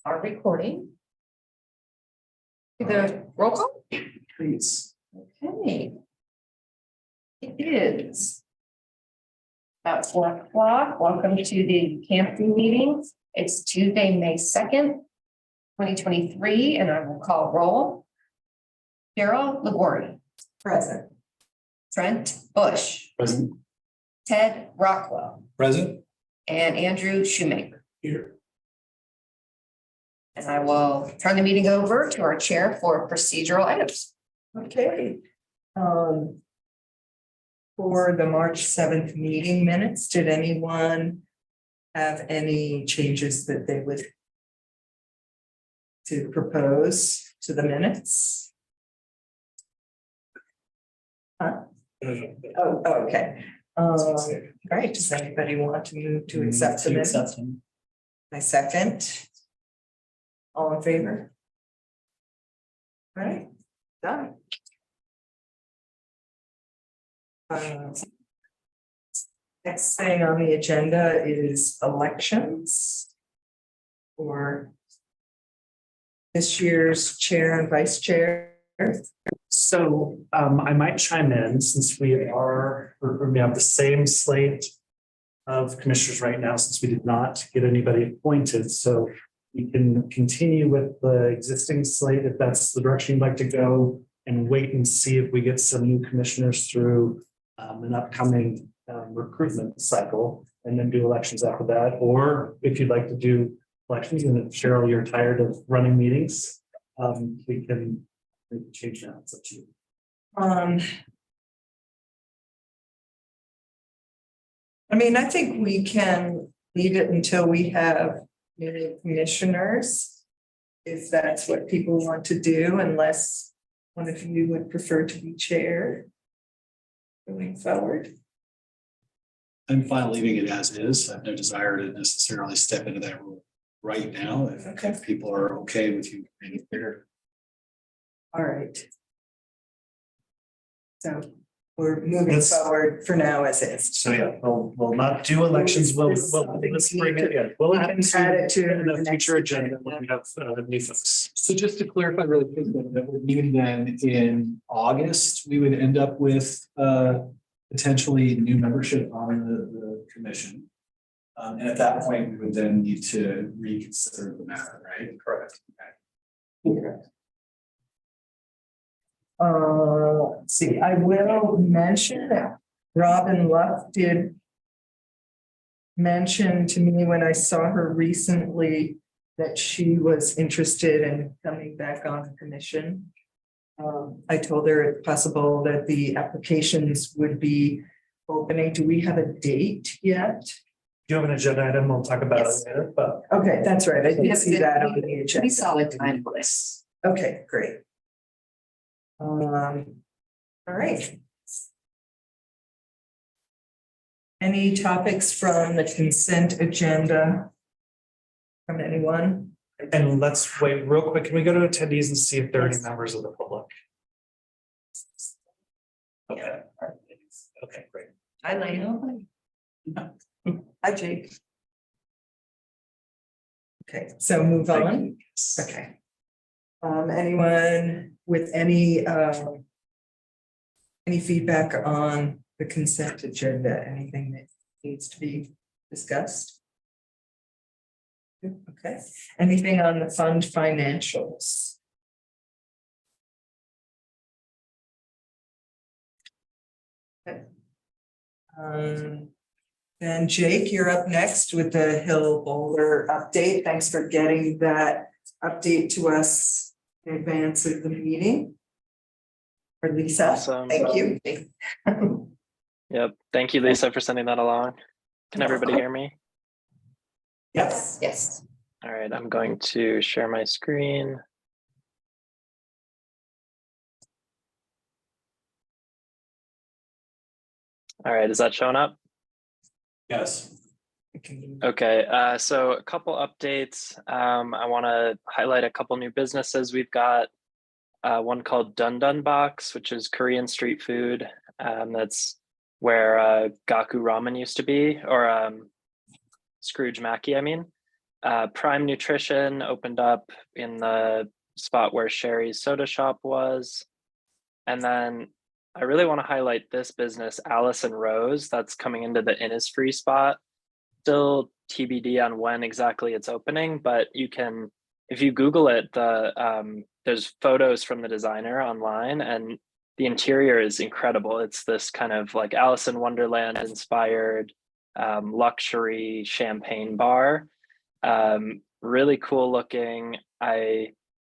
are recording. The roll call, Please. okay. It is about 4 o'clock. Welcome to the Campton meeting. It's Tuesday, May 2nd, 2023, and I will call roll. Daryl LaGuardia. Present. Trent Bush. Present. Ted Rockwell. Present. And Andrew Shoemaker. Here. And I will turn the meeting over to our chair for procedural items. Okay. For the March 7th meeting minutes, did anyone have any changes that they would to propose to the minutes? Huh? Oh, okay. All right, does anybody want to move to accept the minutes? I second. All in favor? All right, done. Next thing on the agenda is elections for this year's chair and vice chair. So I might chime in since we have the same slate of commissioners right now, since we did not get anybody appointed. So we can continue with the existing slate if that's the direction you'd like to go, and wait and see if we get some new commissioners through an upcoming recruitment cycle, and then do elections after that. Or if you'd like to do elections, and if Cheryl, you're tired of running meetings, we can change that. It's up to you. I mean, I think we can leave it until we have new commissioners, if that's what people want to do, unless one of you would prefer to be chair going forward. I'm fine leaving it as is. I have no desire to necessarily step into that role right now. If people are okay with you being there. All right. So we're moving forward for now as is. So yeah, we'll not do elections. We'll let's bring it in. We'll add it to the future agenda when we have new folks. So just to clarify really quick, that would mean then in August, we would end up with potentially new membership on the commission. And at that point, we would then need to reconsider the matter, right? Correct. Okay. Let's see, I will mention that Robin Luff did mention to me when I saw her recently that she was interested in coming back on the commission. I told her it's possible that the applications would be opening. Do we have a date yet? Do you have an agenda item? We'll talk about it later, but Okay, that's right. I didn't Yes, see that on the pretty agenda. solid time list. Okay, great. All right. Any topics from the consent agenda from anyone? and let's wait real quick. Can we go to attendees and see if there are any members of the public? Okay. Okay, great. I know. Hi, Jake. Okay, so move on. Okay. Anyone with any feedback on the consent agenda? Anything that needs to be discussed? Okay. Anything on the fund financials? Okay. Then Jake, you're up next with the Hill Boulder update. Thanks for getting that update to us in advance of the meeting. Or Lisa, Awesome. thank you. Yep. Thank you, Lisa, for sending that along. Can everybody hear me? Yes. Yes. All right, I'm going to share my screen. All right, is that showing up? Yes. Okay, so a couple updates. I want to highlight a couple new businesses. We've got one called Dun Dun Box, which is Korean street food. That's where Gaku Ramen used to be, or Scrooge Mackie, I mean. Prime Nutrition opened up in the spot where Sherry's Soda Shop was. And then I really want to highlight this business, Alice and Rose, that's coming into the Innisfree spot. Still TBD on when exactly it's opening, but you can, if you Google it, there's photos from the designer online, and the interior is incredible. It's this kind of like Alice in Wonderland inspired luxury champagne bar. Really cool looking. I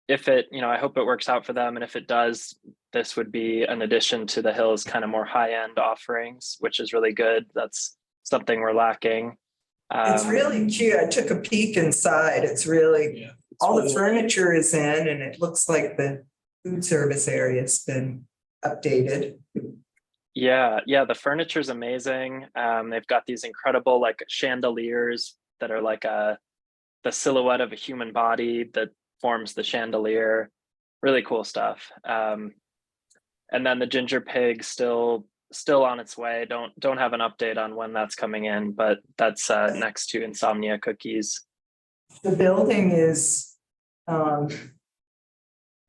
hope it works out for them. And if it does, this would be an addition to the Hill's kind of more high-end offerings, which is really good. That's something we're lacking. It's really cute. I took a peek inside. It's really, Yeah. all the furniture is in and it looks like the food service area's been updated. Yeah, the furniture's amazing. They've got these incredible like chandeliers that are like the silhouette of a human body that forms the chandelier. Really cool stuff. And then the Ginger Pig still on its way. Don't have an update on when that's coming in, but that's next to Insomnia Cookies. The building is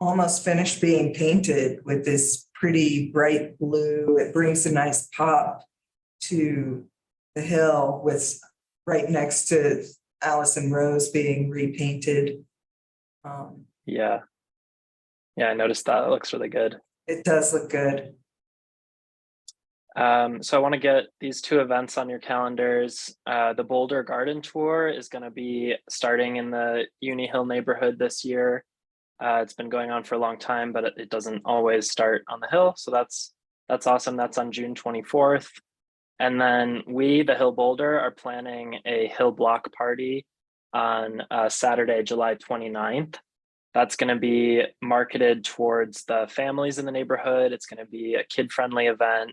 almost finished being painted with this pretty bright blue. It brings a nice pop to the Hill, with right next to Alice and Rose being repainted. Yeah, I noticed that. It looks really good. It does look good. So I want to get these two events on your calendars. The Boulder Garden Tour is going to be starting in the Uni Hill neighborhood this year. It's been going on for a long time, but it doesn't always start on the Hill. So that's awesome. That's on June 24th. And then we, the Hill Boulder, are planning a Hill Block party on Saturday, July 29th. That's going to be marketed towards the families in the neighborhood. It's going to be a kid-friendly event.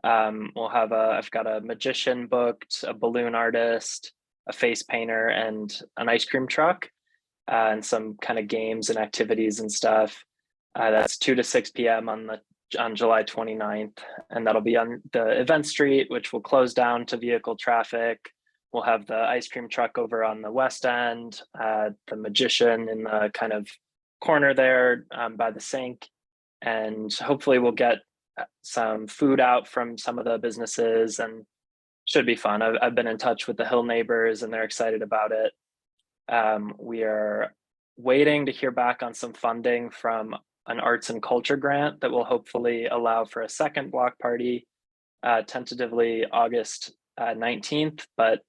We'll have I've got a magician booked, a balloon artist, a face painter, and an ice cream truck, and some kind of games and activities and stuff. That's 2 to 6 p.m. on July 29th, and that'll be on the event street, which will close down to vehicle traffic. We'll have the ice cream truck over on the west end, the magician in the kind of corner there by the sink, and hopefully we'll get some food out from some of the businesses, and should be fun. I've been in touch with the Hill neighbors and they're excited about it. We are waiting to hear back on some funding from an arts and culture grant that will hopefully allow for a second block party, tentatively August 19th, but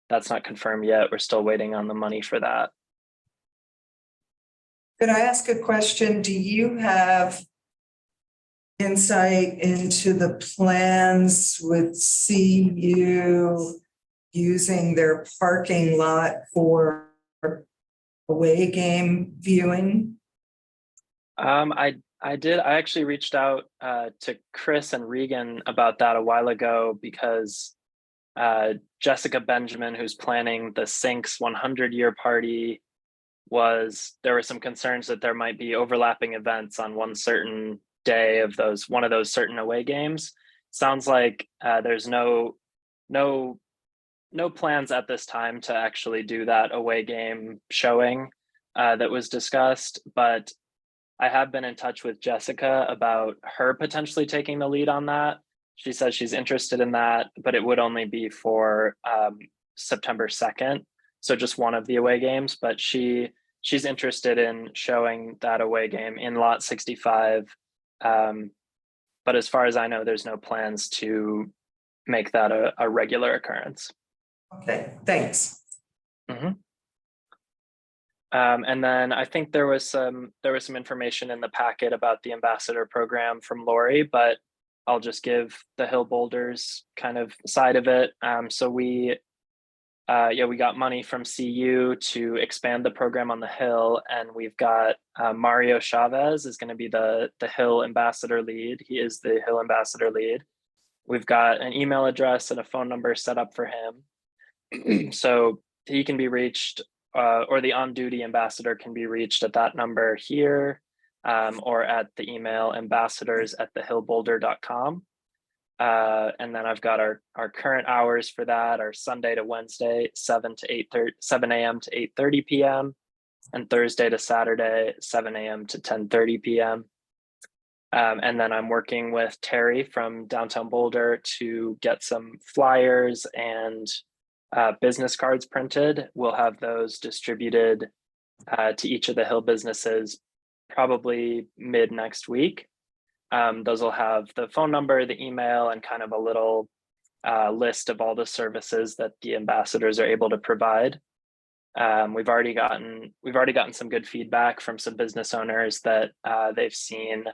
that's not confirmed yet. We're still waiting on the money for that. Could I ask a question? Do you have insight into the plans with CU using their parking lot for away game viewing? I did. I actually reached out to Chris and Regan about that a while ago, because Jessica Benjamin, who's planning the Sinks 100-year party, there were some concerns that there might be overlapping events on one certain day of one of those certain away games. Sounds like there's no plans at this time to actually do that away game showing that was discussed, but I have been in touch with Jessica about her potentially taking the lead on that. She says she's interested in that, but it would only be for September 2nd. So just one of the away games, but she's interested in showing that away game in lot 65. But as far as I know, there's no plans to make that a regular occurrence. Okay, thanks. Mm-hmm. And then I think there was some information in the packet about the ambassador program from Lori, but I'll just give the Hill Boulders kind of side of it. So we got money from CU to expand the program on the Hill, and we've got Mario Chavez is going to be the Hill ambassador lead. He is the Hill ambassador lead. We've got an email address and a phone number set up for him. So he can be reached, or the on-duty ambassador can be reached at that number here, or at the email ambassadors@thehillboulder.com. And then I've got our current hours for that are Sunday to Wednesday, 7 a.m. to 8:30 p.m. and Thursday to Saturday, 7 a.m. to 10:30 p.m. And then I'm working with Terry from Downtown Boulder to get some flyers and business cards printed. We'll have those distributed to each of the Hill businesses probably mid next week. Those will have the phone number, the email, and kind of a little list of all the services that the ambassadors are able to provide. We've already gotten some good feedback from some business owners that they've seen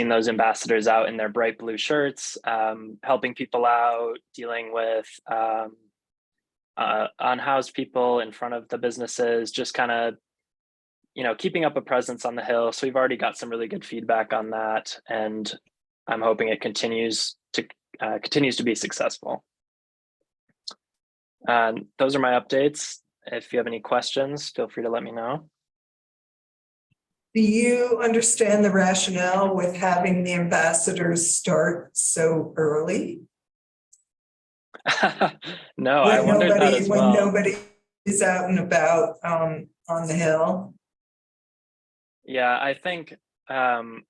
those ambassadors out in their bright blue shirts, helping people out, dealing with unhoused people in front of the businesses, just kind of, keeping up a presence on the Hill. So we've already got some really good feedback on that, and I'm hoping it continues to be successful. Those are my updates. If you have any questions, feel free to let me know. Do you understand the rationale with having the ambassadors start so early? No, I wondered that as well. When nobody is out and about on the Hill? Yeah, I think my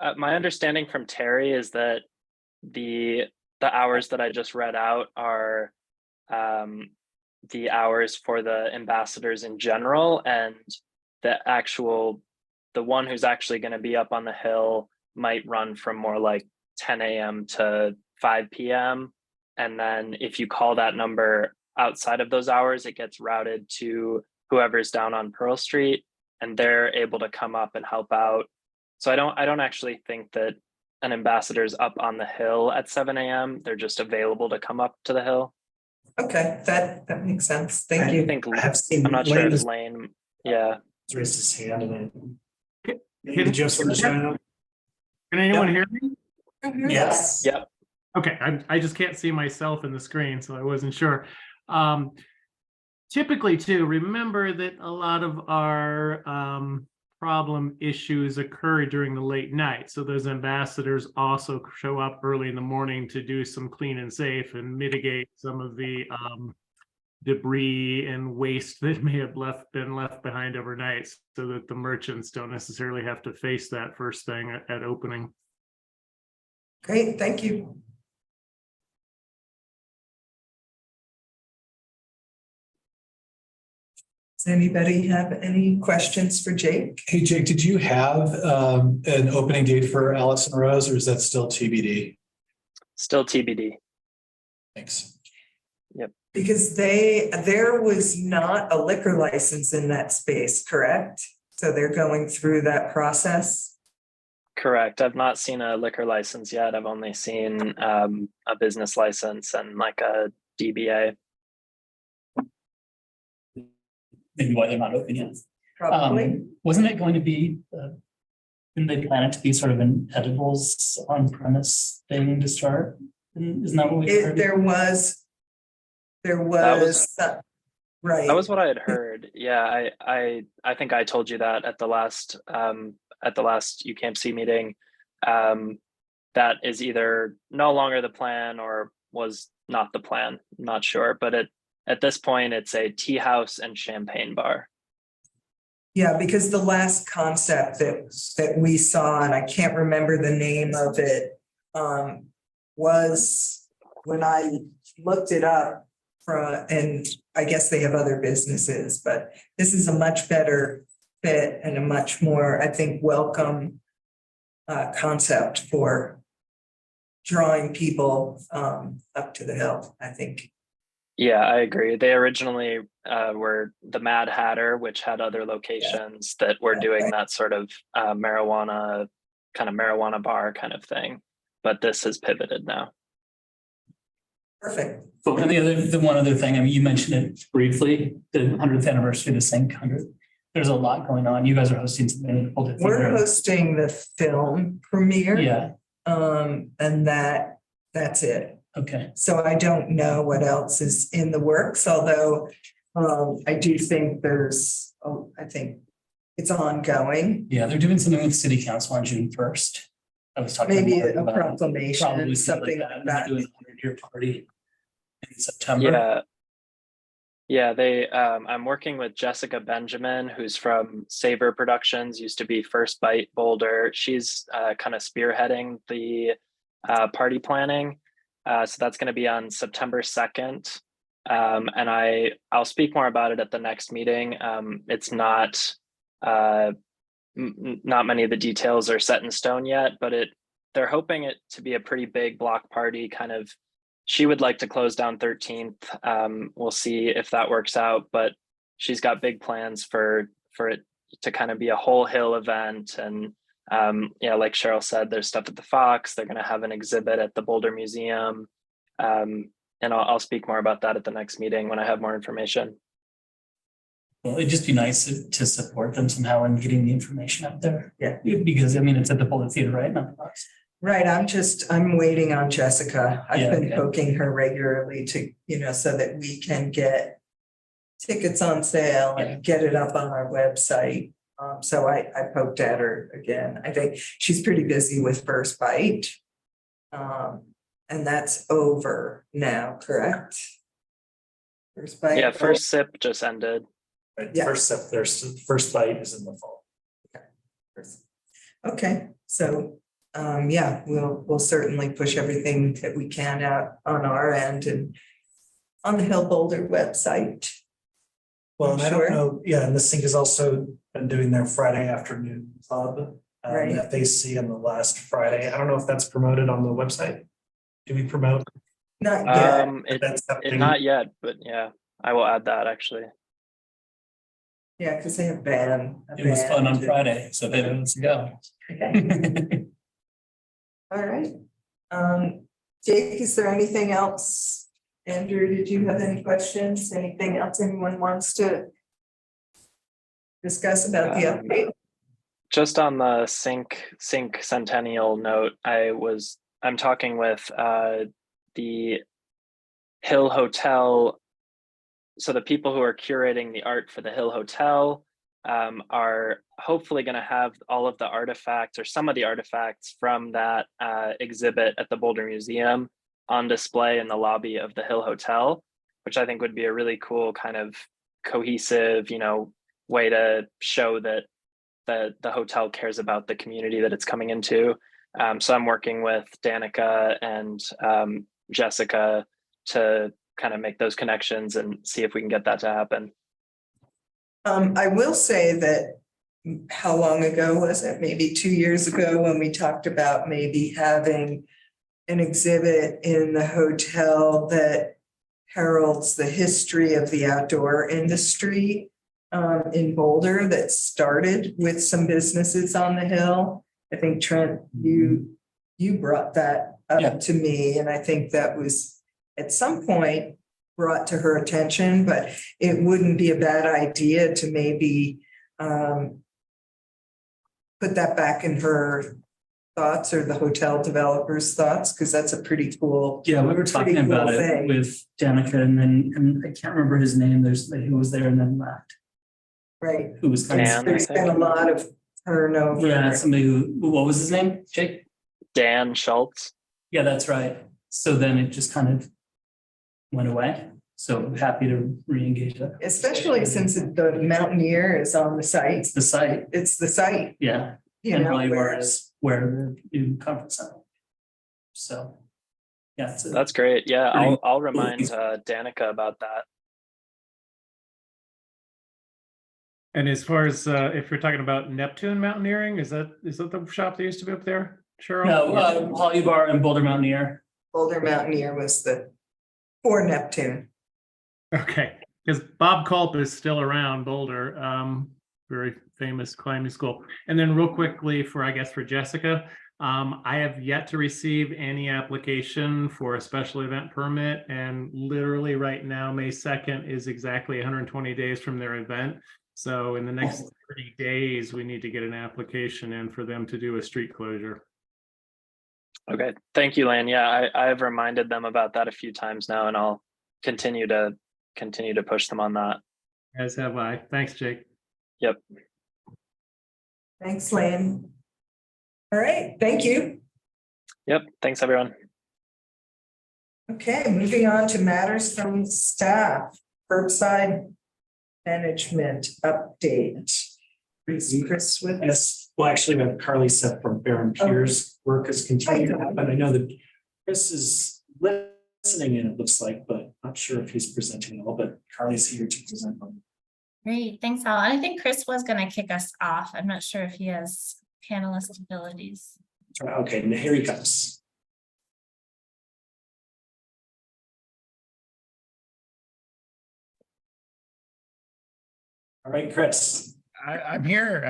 understanding from Terry is that the hours that I just read out are the hours for the ambassadors in general, and the one who's actually going to be up on the Hill might run from more like 10 a.m. to 5 p.m. And then if you call that number outside of those hours, it gets routed to whoever's down on Pearl Street, and they're able to come up and help out. So I don't actually think that an ambassador's up on the Hill at 7 a.m. They're just available to come up to the Hill. Okay, that makes sense. Thank you. I think I have seen I'm not sure Lane if has Lane. Yeah. raised his hand and then. Hey, Did you have something to shout out? Can anyone hear me? Yes. Yep. Okay, I just can't see myself in the screen, so I wasn't sure. Typically, too, remember that a lot of our problem issues occur during the late night. So those ambassadors also show up early in the morning to do some clean and safe and mitigate some of the debris and waste that may have been left behind overnight, so that the merchants don't necessarily have to face that first thing at opening. Great, thank you. Does anybody have any questions for Jake? Hey, Jake, did you have an opening date for Allison Rose, or is that still TBD? Still TBD. Thanks. Because there was not a liquor license in that space, correct? So they're going through that process? Correct. I've not seen a liquor license yet. I've only seen a business license and like a DBA. Maybe why they're not open yet. Probably. Wasn't it going to be, didn't they plan it to be sort of an edibles on premise thing to start? Isn't that what we heard? There was, right. That was what I had heard. Yeah, I think I told you that at the last UCAMC meeting. That is either no longer the plan or was not the plan. I'm not sure, but at this point, it's a tea house and champagne bar. Yeah, because the last concept that we saw, and I can't remember the name of it, was when I looked it up and I guess they have other businesses, but this is a much better fit and a much more, I think, welcome concept for drawing people up to the Hill, I think. Yeah, I agree. They originally were the Mad Hatter, which had other locations that were doing that sort of marijuana bar kind of thing. But this has pivoted now. Perfect. But the one other thing, I mean, you mentioned it briefly, the 100th anniversary of the Sync 100. There's a lot going on. You guys are hosting something. We're hosting the film premiere. Yeah. And that's it. Okay. So I don't know what else is in the works, although I do think I think it's ongoing. Yeah, they're doing something with City Council on June 1st. I was talking. maybe more a about proclamation, probably something like that. Do an 100-year party in September. Yeah. Yeah, I'm working with Jessica Benjamin, who's from Savor Productions, used to be First Bite Boulder. She's kind of spearheading the party planning. So that's going to be on September 2nd. And I'll speak more about it at the next meeting. It's not not many of the details are set in stone yet, but they're hoping it to be a pretty big block party kind of. She would like to close down 13th. We'll see if that works out, but she's got big plans for it to kind of be a whole hill event. And yeah, like Cheryl said, there's stuff at the Fox. They're going to have an exhibit at the Boulder Museum. And I'll speak more about that at the next meeting when I have more information. Well, it'd just be nice to support them somehow in getting the information out there. Yeah. Because I mean, it's at the Boulder Theater, right? Not the Fox. Right, I'm waiting on Jessica. I've Yeah, been okay. poking her regularly to, so that we can get tickets on sale Yeah. and get it up on our website. So I poked at her again. I think she's pretty busy with First Bite. And that's over now, correct? First Bite. Yeah, First Sip just ended. Right, Yeah. First Bite is in the fall. Okay, so, yeah, we'll certainly push everything that we can out on our end and on the Hill Boulder website. Well, and I Sure. don't know, yeah, and the Sync has also been doing their Friday afternoon club. Right. That they see on the last Friday. I don't know if that's promoted on the website. Do we promote? Not yet, That's happening? Not yet, but yeah, I will add that actually. yeah, because they have band. a It was fun on band. Friday, so then let's go. Okay, all right. Jake, is there anything else? Andrew, did you have any questions? Anything else anyone wants to discuss about the update? Just on the Sync Centennial note, I'm talking with the Hill Hotel. So the people who are curating the art for the Hill Hotel are hopefully going to have all of the artifacts or some of the artifacts from that exhibit at the Boulder Museum on display in the lobby of the Hill Hotel, which I think would be a really cool kind of cohesive, way to show that the hotel cares about the community that it's coming into. So I'm working with Danica and Jessica to kind of make those connections and see if we can get that to happen. I will say that, how long ago was it? Maybe 2 years ago when we talked about maybe having an exhibit in the hotel that heralds the history of the outdoor industry in Boulder that started with some businesses on the hill. I think Trent, you brought that Yeah. up to me, and I think that was at some point brought to her attention, but it wouldn't be a bad idea to maybe put that back in her thoughts or the hotel developer's thoughts, because that's a pretty cool. Yeah, we were talking Pretty cool about it thing. with Danica and I can't remember his name. There's somebody who was there and then left, Right. who was kind Dan, of. There's been a lot of turnover. Yeah, somebody what was his name? Jake? Dan Schultz. Yeah, that's right. So then it just kind of went away. So happy to re-engage that. Especially since the Mountaineer is on the site. It's the site, It's the site, yeah, you and know, really where whereas is where the new conference center. So, yeah, it's That's great. Yeah, Pretty I'll remind Danica about that. And as far as if you're talking about Neptune Mountaineering, is that the shop that used to be up there, Cheryl? no, Holly Bar and Boulder Mountaineer. Boulder Mountaineer was the for Neptune. Okay, because Bob Culp is still around Boulder, very famous climbing school. And then real quickly for Jessica, I have yet to receive any application for a special event permit. And literally right now, May 2nd is exactly 120 days from their event. So in the next 30 days, we need to get an application in for them to do a street closure. Okay, thank you, Lane. Yeah, I've reminded them about that a few times now, and I'll continue to push them on that. As have I. Thanks, Jake. Yep. Thanks, Lynn. All right, thank you. Yep. Thanks, everyone. Okay, moving on to matters from staff, curbside management update. Chris with us. Yes, well, actually, we have Carly Seth from Bear and Pierce. Work has continued to happen. I know that Chris is listening in, it looks like, but not sure if he's presenting at all, but Carly's here to present on. Great, thanks, Al. I think Chris was going to kick us off. I'm not sure if he has panelist abilities. Okay, and here he comes. All right, Chris. I'm here.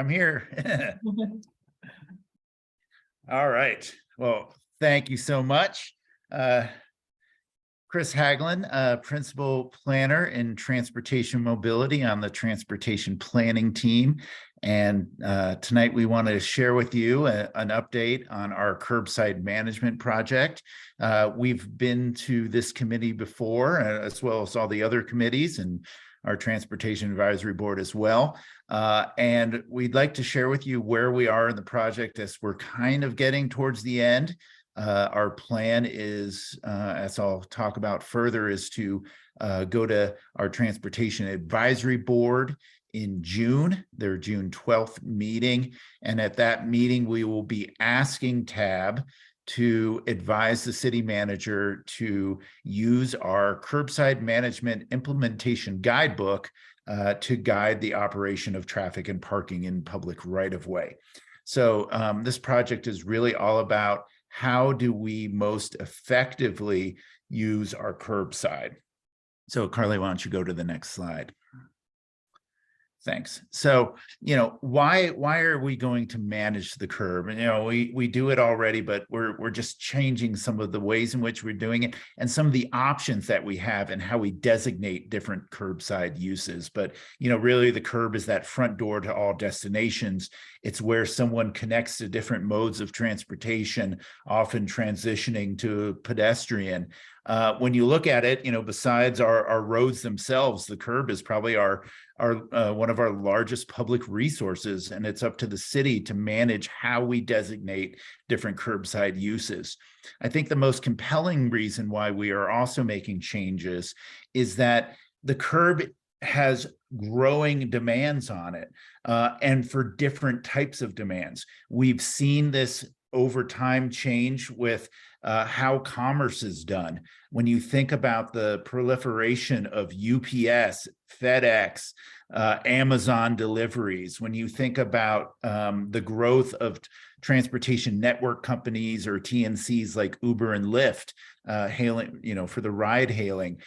All right. Well, thank you so much. Chris Haglin, Principal Planner in Transportation Mobility on the Transportation Planning Team. And tonight we want to share with you an update on our curbside management project. We've been to this committee before, as well as all the other committees and our Transportation Advisory Board as well. And we'd like to share with you where we are in the project as we're kind of getting towards the end. Our plan is, as I'll talk about further, is to go to our Transportation Advisory Board in June, their June 12th meeting. And at that meeting, we will be asking TAB to advise the city manager to use our curbside management implementation guidebook to guide the operation of traffic and parking in public right-of-way. So this project is really all about how do we most effectively use our curbside. So Carly, why don't you go to the next slide? Thanks. So, why are we going to manage the curb? And, we do it already, but we're just changing some of the ways in which we're doing it and some of the options that we have and how we designate different curbside uses. But, really the curb is that front door to all destinations. It's where someone connects to different modes of transportation, often transitioning to pedestrian. When you look at it, besides our roads themselves, the curb is probably our one of our largest public resources, and it's up to the city to manage how we designate different curbside uses. I think the most compelling reason why we are also making changes is that the curb has growing demands on it, and for different types of demands. We've seen this over time change with how commerce is done. When you think about the proliferation of UPS, FedEx, Amazon deliveries, when you think about the growth of transportation network companies or TNCs like Uber and Lyft, hailing, for the ride hailing.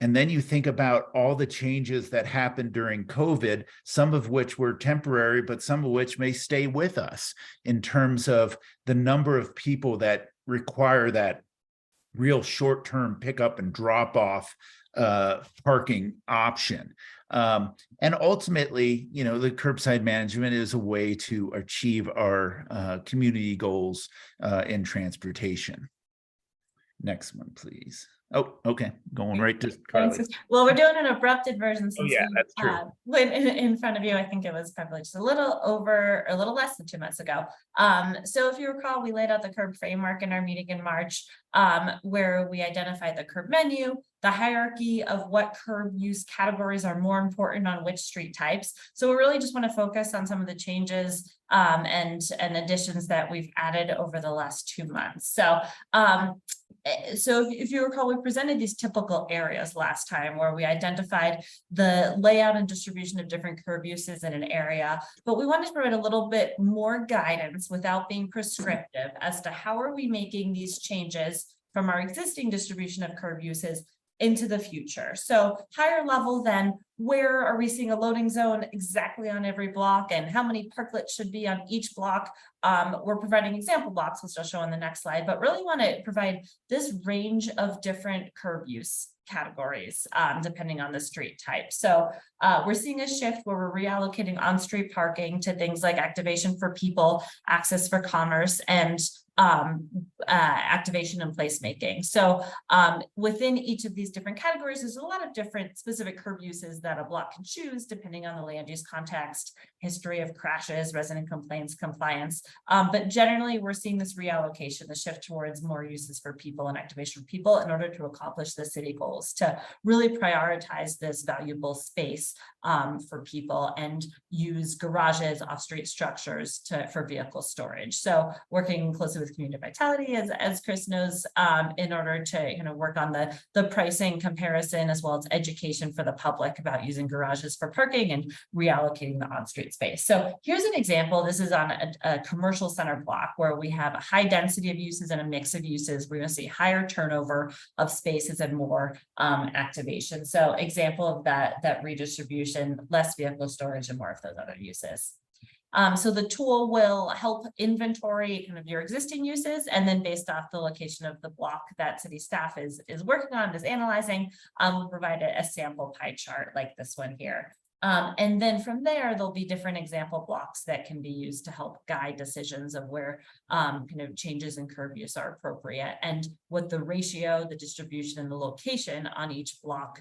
And then you think about all the changes that happened during COVID, some of which were temporary, but some of which may stay with us in terms of the number of people that require that real short-term pickup and drop-off parking option. And ultimately, the curbside management is a way to achieve our community goals in transportation. Next one, please. Oh, okay. Going right to Carly. Well, we're doing an abrupted version since that's true. when in front of you, I think it was probably just a little less than 2 months ago. So if you recall, we laid out the curb framework in our meeting in March, where we identified the curb menu, the hierarchy of what curb use categories are more important on which street types. So we really just want to focus on some of the changes and additions that we've added over the last 2 months. So if you recall, we presented these typical areas last time where we identified the layout and distribution of different curb uses in an area, but we wanted to provide a little bit more guidance without being prescriptive as to how are we making these changes from our existing distribution of curb uses into the future. So higher level then, where are we seeing a loading zone exactly on every block and how many parklets should be on each block? We're providing example blocks, which I'll show on the next slide, but really want to provide this range of different curb use categories depending on the street type. So we're seeing a shift where we're reallocating on-street parking to things like activation for people, access for commerce, and activation and placemaking. So within each of these different categories, there's a lot of different specific curb uses that that a block can choose depending on the land use context, history of crashes, resident complaints, compliance. But generally, we're seeing this reallocation, the shift towards more uses for people and activation for people in order to accomplish the city goals, to really prioritize this valuable space for people and use garages, off-street structures for vehicle storage. So working closely with Community Vitality, as Chris knows, in order to work on the pricing comparison as well as education for the public about using garages for parking and reallocating the on-street space. So here's an example. This is on a commercial center block where we have a high density of uses and a mix of uses. We're going to see higher turnover of spaces and more activation. So example of that redistribution, less vehicle storage and more of those other uses. So the tool will help inventory kind of your existing uses, and then based off the location of the block that city staff is working on, is analyzing, we'll provide a sample pie chart like this one here. And then from there, there'll be different example blocks that can be used to help guide decisions of where kind of changes in curb use are appropriate, and what the ratio, the distribution, and the location on each block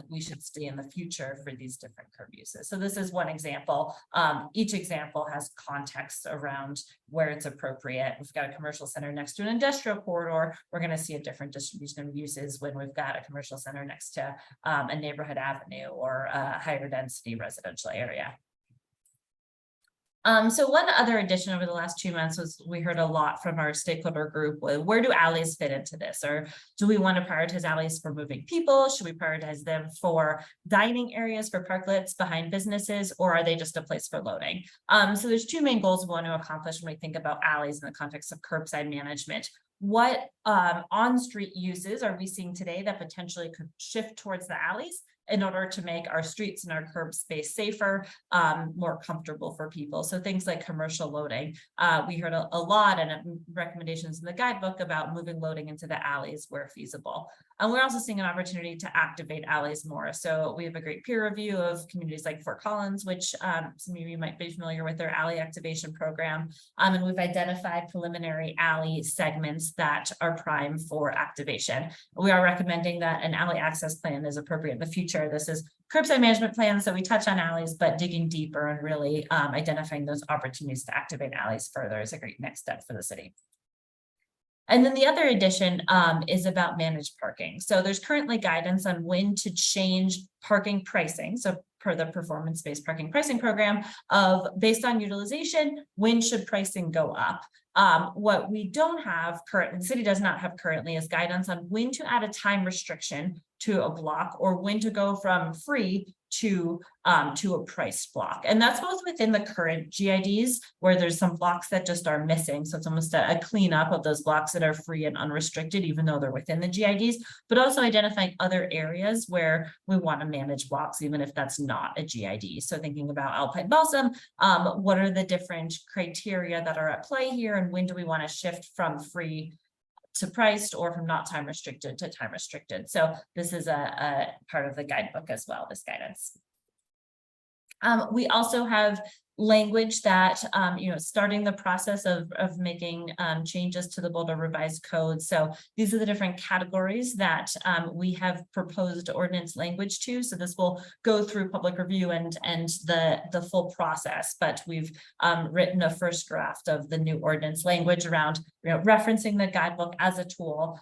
we should see in the future for these different curb uses. So this is one example. Each example has context around where it's appropriate. We've got a commercial center next to an industrial corridor. We're going to see a different distribution of uses when we've got a commercial center next to a neighborhood avenue or a higher density residential area. So one other addition over the last 2 months was we heard a lot from our stakeholder group. Where do alleys fit into this? Or do we want to prioritize alleys for moving people? Should we prioritize them for dining areas, for parklets behind businesses, or are they just a place for loading? So there's two main goals we want to accomplish when we think about alleys in the context of curbside management. What on-street uses are we seeing today that potentially could shift towards the alleys in order to make our streets and our curb space safer, more comfortable for people? So things like commercial loading. We heard a lot and recommendations in the guidebook about moving loading into the alleys where feasible. And we're also seeing an opportunity to activate alleys more. So we have a great peer review of communities like Fort Collins, which some of you might be familiar with their alley activation program. And we've identified preliminary alley segments that are prime for activation. We are recommending that an alley access plan is appropriate in the future. This is curbside management plan, so we touch on alleys, but digging deeper and really identifying those opportunities to activate alleys further is a great next step for the city. And then the other addition is about managed parking. So there's currently guidance on when to change parking pricing. So per the performance-based parking pricing program of based on utilization, when should pricing go up? What we don't have currently, the city does not have currently, is guidance on when to add a time restriction to a block or when to go from free to a priced block. And that's both within the current GIDs where there's some blocks that just are missing. So it's almost a cleanup of those blocks that are free and unrestricted, even though they're within the GIDs, but also identifying other areas where we want to manage blocks, even if that's not a GID. So thinking about Alpine Balsam, what are the different criteria that are at play here, and when do we want to shift from free to priced or from not time restricted to time restricted? So this is a part of the guidebook as well, this guidance. We also have language that, starting the process of making changes to the Boulder Revised Code. So these are the different categories that we have proposed ordinance language to. So this will go through public review and the full process, but we've written a first draft of the new ordinance language around referencing the guidebook as a tool,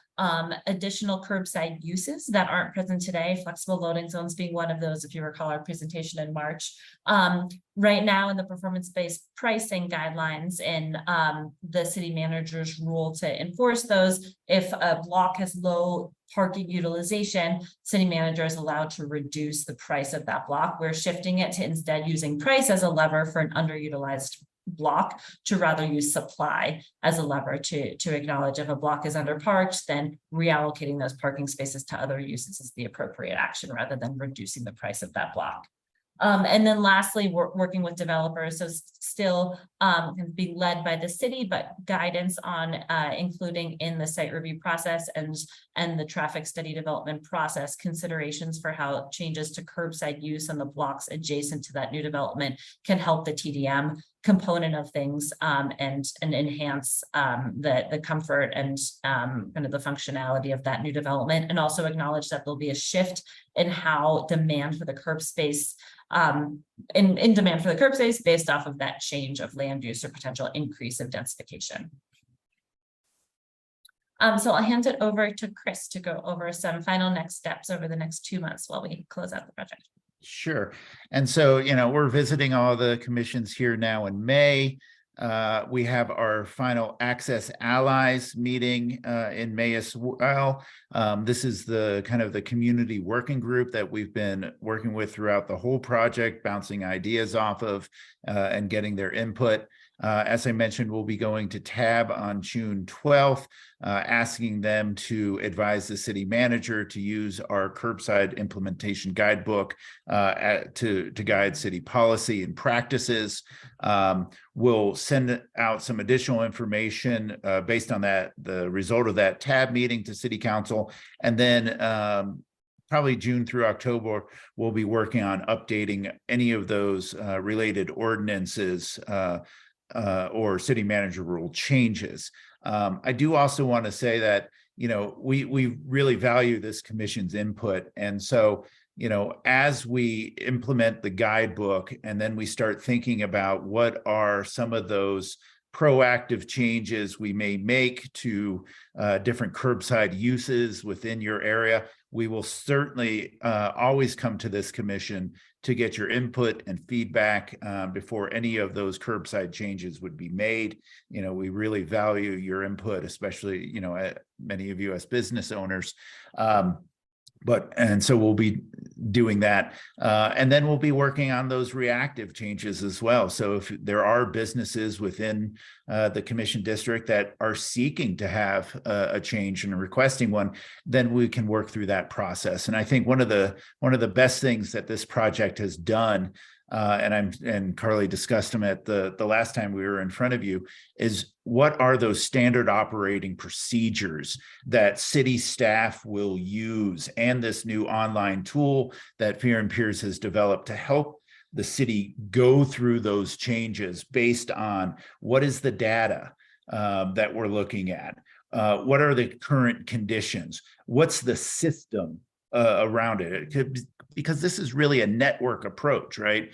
additional curbside uses that aren't present today, flexible loading zones being one of those, if you recall our presentation in March. Right now in the performance-based pricing guidelines in the city manager's rule to enforce those, if a block has low parking utilization, city manager is allowed to reduce the price of that block. We're shifting it to instead using price as a lever for an underutilized block to rather use supply as a lever to acknowledge if a block is underparked, then reallocating those parking spaces to other uses is the appropriate action rather than reducing the price of that block. And then lastly, we're working with developers, so still being led by the city, but guidance on including in the site review process and the traffic study development process considerations for how changes to curbside use on the blocks adjacent to that new development can help the TDM component of things, and enhance the comfort and kind of the functionality of that new development, and also acknowledge that there'll be a shift in how demand for the curb space in demand for the curb space based off of that change of land use or potential increase of densification. So I'll hand it over to Chris to go over some final next steps over the next 2 months while we close out the project. Sure. And so, we're visiting all the commissions here now in May. We have our final Access Allies meeting in May as well. This is the kind of the community working group that we've been working with throughout the whole project, bouncing ideas off of and getting their input. As I mentioned, we'll be going to TAB on June 12th, asking them to advise the city manager to use our curbside implementation guidebook to guide city policy and practices. We'll send out some additional information based on the result of that TAB meeting to City Council. And then probably June through October, we'll be working on updating any of those related ordinances or city manager rule changes. I do also want to say that, we really value this commission's input. And so, as we implement the guidebook and then we start thinking about what are some of those proactive changes we may make to different curbside uses within your area, we will certainly always come to this commission to get your input and feedback before any of those curbside changes would be made. We really value your input, especially, many of you as business owners. And so we'll be doing that. And then we'll be working on those reactive changes as well. So if there are businesses within the commission district that are seeking to have a change and requesting one, then we can work through that process. And I think one of the best things that this project has done, and Carly discussed them at the last time we were in front of you, is what are those standard operating procedures that city staff will use, and this new online tool that Fear and Peers has developed to help the city go through those changes based on what is the data that we're looking at, what are the current conditions, what's the system around it. Because this is really a network approach, right?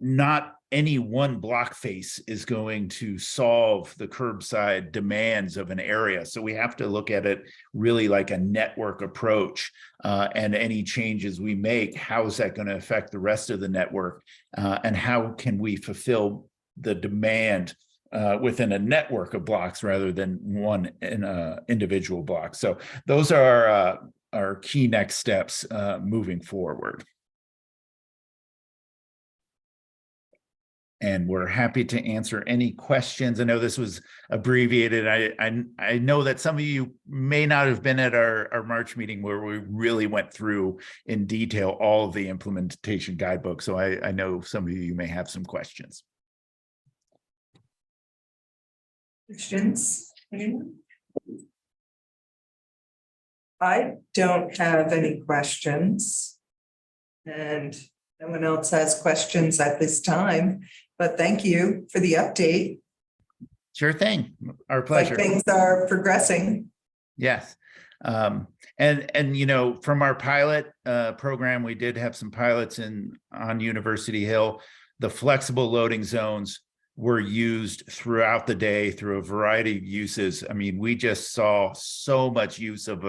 Not any one block face is going to solve the curbside demands of an area. So we have to look at it really like a network approach, and any changes we make, how is that going to affect the rest of the network? And how can we fulfill the demand within a network of blocks rather than one individual block? So those are our key next steps moving forward. And we're happy to answer any questions. I know this was abbreviated. I know that some of you may not have been at our March meeting where we really went through in detail all of the implementation guidebook. So I know some of you may have some questions. Questions? I don't have any questions. And no one else has questions at this time, but thank you for the update. Sure thing. Our pleasure. Like things are progressing. Yes. And from our pilot program, we did have some pilots on University Hill. The flexible loading zones were used throughout the day through a variety of uses. I mean, we just saw so much use of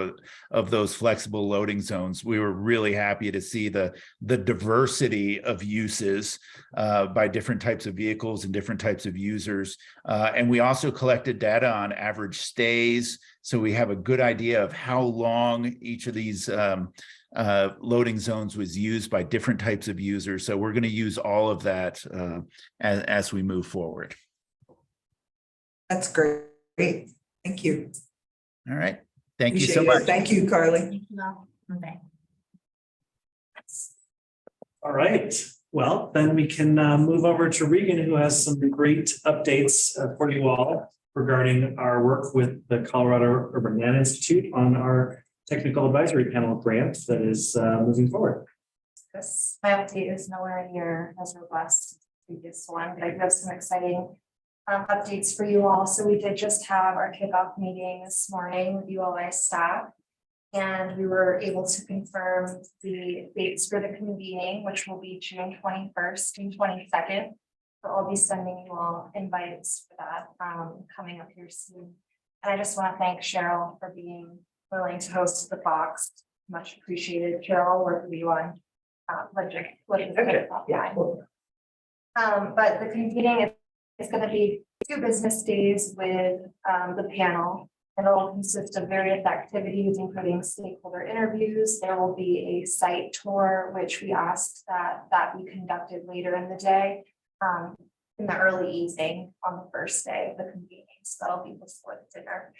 those flexible loading zones. We were really happy to see the diversity of uses by different types of vehicles and different types of users. And we also collected data on average stays. So we have a good idea of how long each of these loading zones was used by different types of users. So we're going to use all of that as we move forward. That's great. Thank you. All right. Thank you Appreciate so much. it. Thank you, Carly. Thank you all. Okay. All right. Well, then we can move over to Regan, who has some great updates for you all regarding our work with the Colorado Urban Land Institute on our technical advisory panel grant that is moving forward. This, my update is nowhere near as robust previous one, but I do have some exciting updates for you all. So we did just have our kickoff meeting this morning with ULI staff. And we were able to confirm the dates for the convening, which will be June 21st and 22nd. So I'll be sending you all invites for that coming up here soon. And I just want to thank Cheryl for being willing to host the box. Much appreciated. Cheryl, work with you on budget. Okay, yeah. But the convening is going to be 2 business days with the panel. And it will consist of various activities, including stakeholder interviews. There will be a site tour, which we asked that be conducted later in the day, in the early evening on the first day of the convening. So that'll be before the dinner.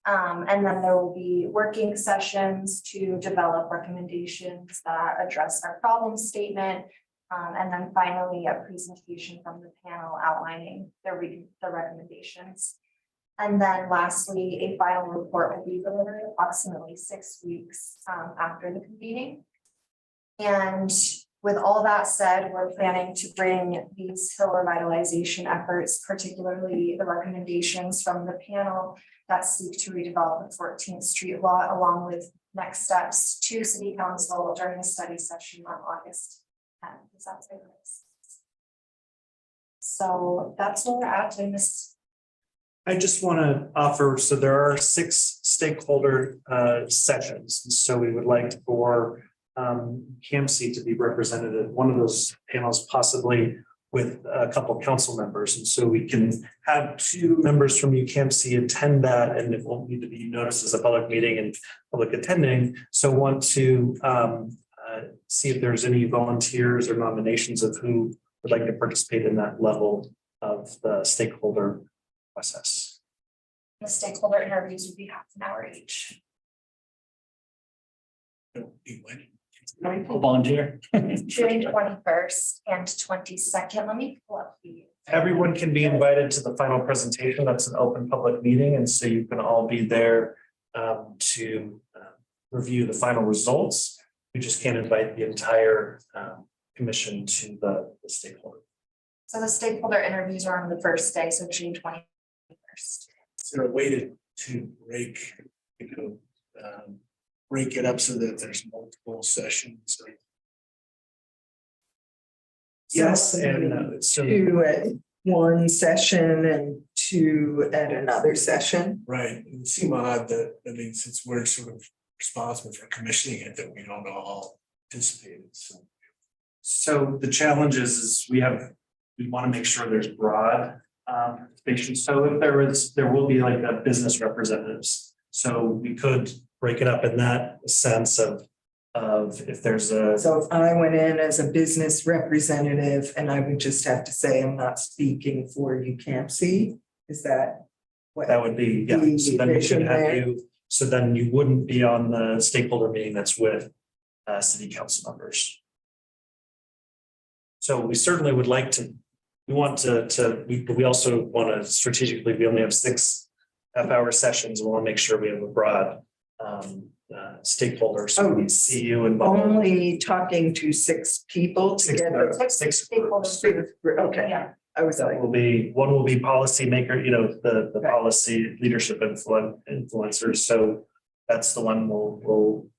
And then there will be working sessions to develop recommendations that address our problem statement. And then finally, a presentation from the panel outlining the recommendations. And then lastly, a final report will be delivered approximately 6 weeks after the convening. And with all that said, we're planning to bring these hill revitalization efforts, particularly the recommendations from the panel that seek to redevelop the 14th Street lot, along with next steps to City Council during a study session on August 10th. Is that right? So that's where we're at in this. I just want to offer, so there are 6 stakeholder sessions. And so we would like for CAMC to be represented at one of those panels, possibly with a couple of council members. And so we can have 2 members from UCAMC attend that, and it won't need to be noticed as a public meeting and public attending. So want to see if there's any volunteers or nominations of who would like to participate in that level of the stakeholder process. The stakeholder interviews would be half an hour each. I'll volunteer. June 21st and 22nd. Let me pull up the. Everyone can be invited to the final presentation. That's an open public meeting. And so you can all be there to review the final results. We just can't invite the entire commission to the stakeholder. So the stakeholder interviews are on the first day, so June 21st. Is there a way to break, break it up so that there's multiple sessions? Yes, and so 2 at one session and 2 at another session. Right, it would seem odd that, I mean, since we're sort of responsible for commissioning it, that we don't all participate. So the challenge is we want to make sure there's broad participation. So if there will be like a business representatives. So we could break it up in that sense of if there's a. So if I went in as a business representative and I would just have to say I'm not speaking for UCAMC, is that what? That would be, yeah. So then we should have you, so then you wouldn't be on the stakeholder meeting that's with city council members. So we certainly would like to, we also want to strategically, we only have 6 half-hour sessions. We want to make sure we have a broad stakeholders. So we see you involved. Only talking to 6 people together. 6 stakeholders. Okay, Yeah. I was like, One will be policymaker, the policy leadership influencers. So that's the one we'll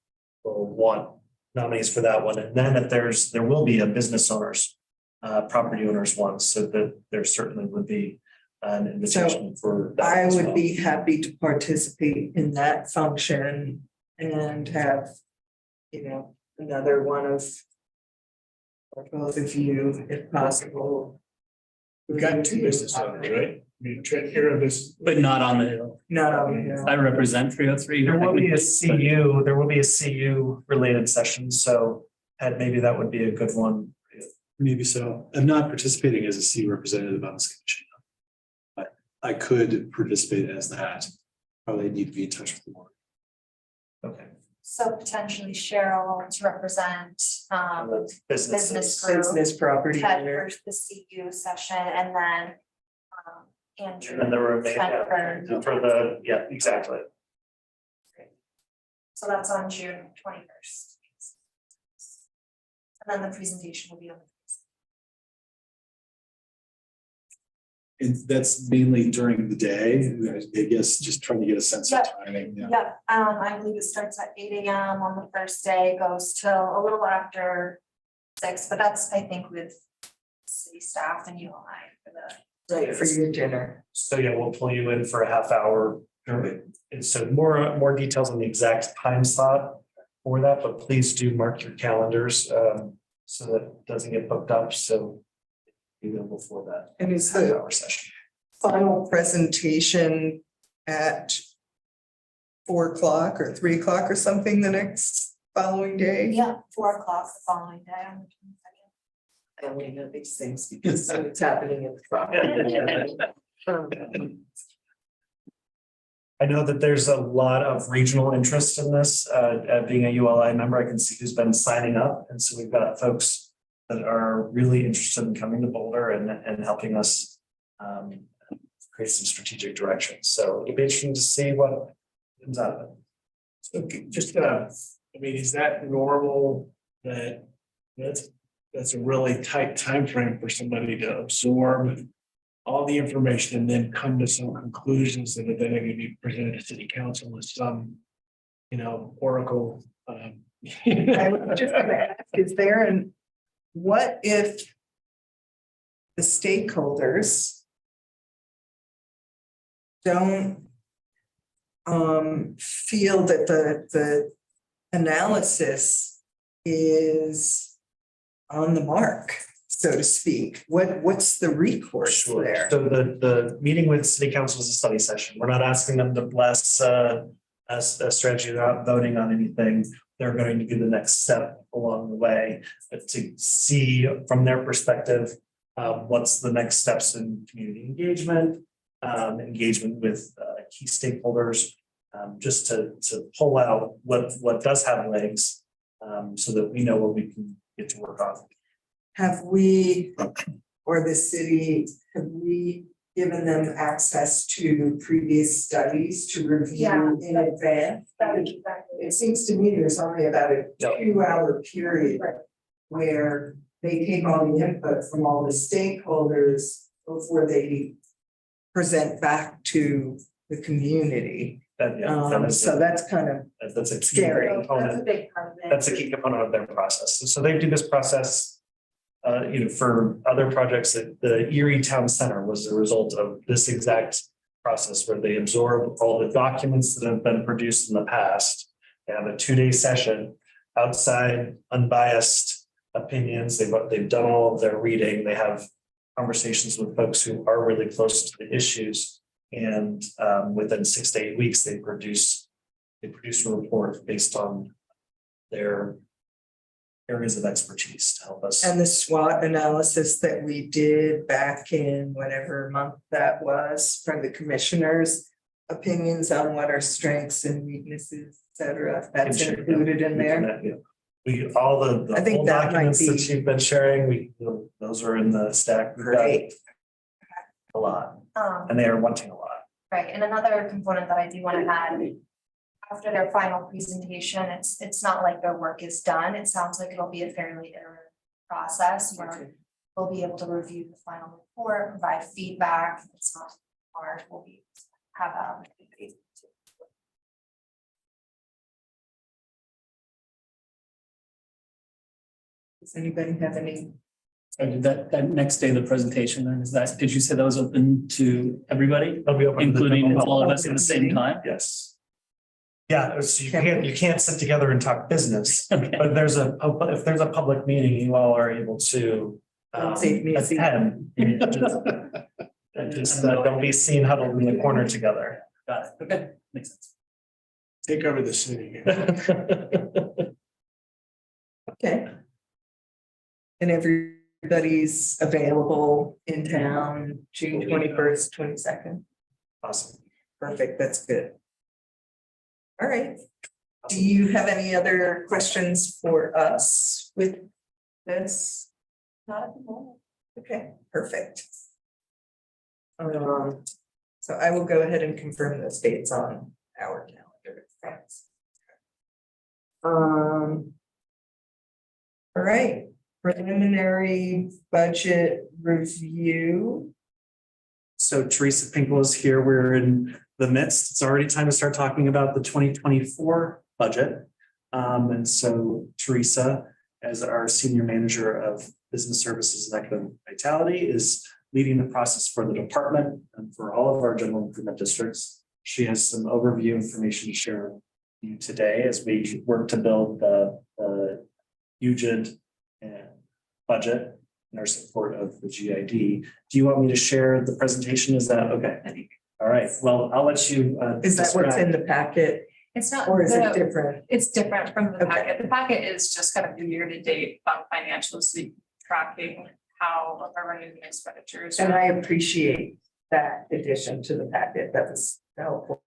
want nominees for that one. And then if there will be a business owners, property owners one, so that there certainly would be an invitation for that. I as would well. be happy to participate in that function and have, another one of or both of you, if possible. We've got 2 business owners, right? I mean, Trent, you're a business. But not on the hill. No, I represent 303. There will be a CU related session, so Ed, maybe that would be a good one. Maybe so. I'm not participating as a C representative on this commission. But I could participate as that. Probably need to be in touch with the board. Okay. So potentially Cheryl to represent business group. business property Ted owner. for the CU session, and then Andrew. And the roommate Trent for the, yeah, exactly. So that's on June 21st. And then the presentation will be on the And that's mainly during the day, I guess, just trying to get a sense of Yeah. timing. Yeah. Yep, I believe it starts at 8 a.m. on the first day, goes till a little after 6, but that's, I think, with city staff and ULI for the. Right, for your dinner. So yeah, we'll pull you in for a half hour. And so more details on the exact time slot for that, but please do mark your calendars so that it doesn't get booked up. So be available for that And is half the hour session. final presentation at 4 o'clock or 3 o'clock or something the next following day? Yeah, 4 o'clock the following day on the 22nd. I only know these things because it's happening in the. I know that there's a lot of regional interest in this. Being a ULI member, I can see who's been signing up. And so we've got folks that are really interested in coming to Boulder and helping us create some strategic direction. So it'll be interesting to see what comes out of it. Okay, just, I mean, is that normal that that's a really tight time frame for somebody to absorb all the information and then come to some conclusions that are then going to be presented to city council as some, oracle. I was just gonna ask, is there what if the stakeholders don't feel that the analysis is on the mark, so to speak? What's the recourse Sure. there? So the meeting with city council is a study session. We're not asking them to bless a strategy. They're not voting on anything. They're going to do the next step along the way, but to see from their perspective, what's the next steps in community engagement, engagement with key stakeholders, just to pull out what does have legs, so that we know what we can get to work on. Have we, or the city, have we given them access to previous studies to Yeah. review in advance? It seems to me there's only about a 2-hour period where they take all the input from all the stakeholders before they present back to the community. So that's kind of That's a key scary. That's a component. big part of it. That's a key component of their process. So they do this process. For other projects, the Erie Town Center was the result of this exact process where they absorb all the documents that have been produced in the past. They have a 2-day session, outside, unbiased opinions. They've done all of their reading. They have conversations with folks who are really close to the issues. And within 6 to 8 weeks, they produce a report based on their areas of expertise to help us. And the SWOT analysis that we did back in whatever month that was from the commissioners' opinions on what our strengths and weaknesses, et cetera, that's included in there. All the I think whole that might documents that be- you've been sharing, those are in the stack. We've got Great. a lot, and they are wanting a lot. Right, and another component that I do want to add, after their final presentation, it's not like their work is done. It sounds like it'll be a fairly iterative process where we'll be able to review the final report, provide feedback. If it's not hard, we'll be have that opportunity. Does anybody have any? So did that next day of the presentation, then did you say that was open to everybody, It'll be open to the including general all of public. us at the same time? Yes. Yeah, so you can't sit together and talk business, Okay. but if there's a public meeting, you all are able to Save me a seat. attend. Just don't be seen huddled in the corner together. Got it. Okay, makes sense. Take over the city. Okay. And everybody's available in town, June 21st, 22nd. Awesome. Perfect, that's good. All right. Do you have any other questions for us with this? Not at the moment. Okay, perfect. So I will go ahead and confirm those dates on our calendar. Thanks. All right, preliminary budget review. So Teresa Pinkel is here. We're in the midst. It's already time to start talking about the 2024 budget. And so Teresa, as our Senior Manager of Business Services and Economic Vitality, is leading the process for the department and for all of our general improvement districts. She has some overview information to share with you today as we work to build the UGID budget and our support of the GID. Do you want me to share the presentation? Is that okay? All right, well, I'll let you. Is that what's in describe. the packet It's not. or is it the- different? It's different from the Okay. packet. The packet is just kind of the year-to-date financials, so you tracking how our revenue and expenditures. And I appreciate that addition to the packet. That was helpful.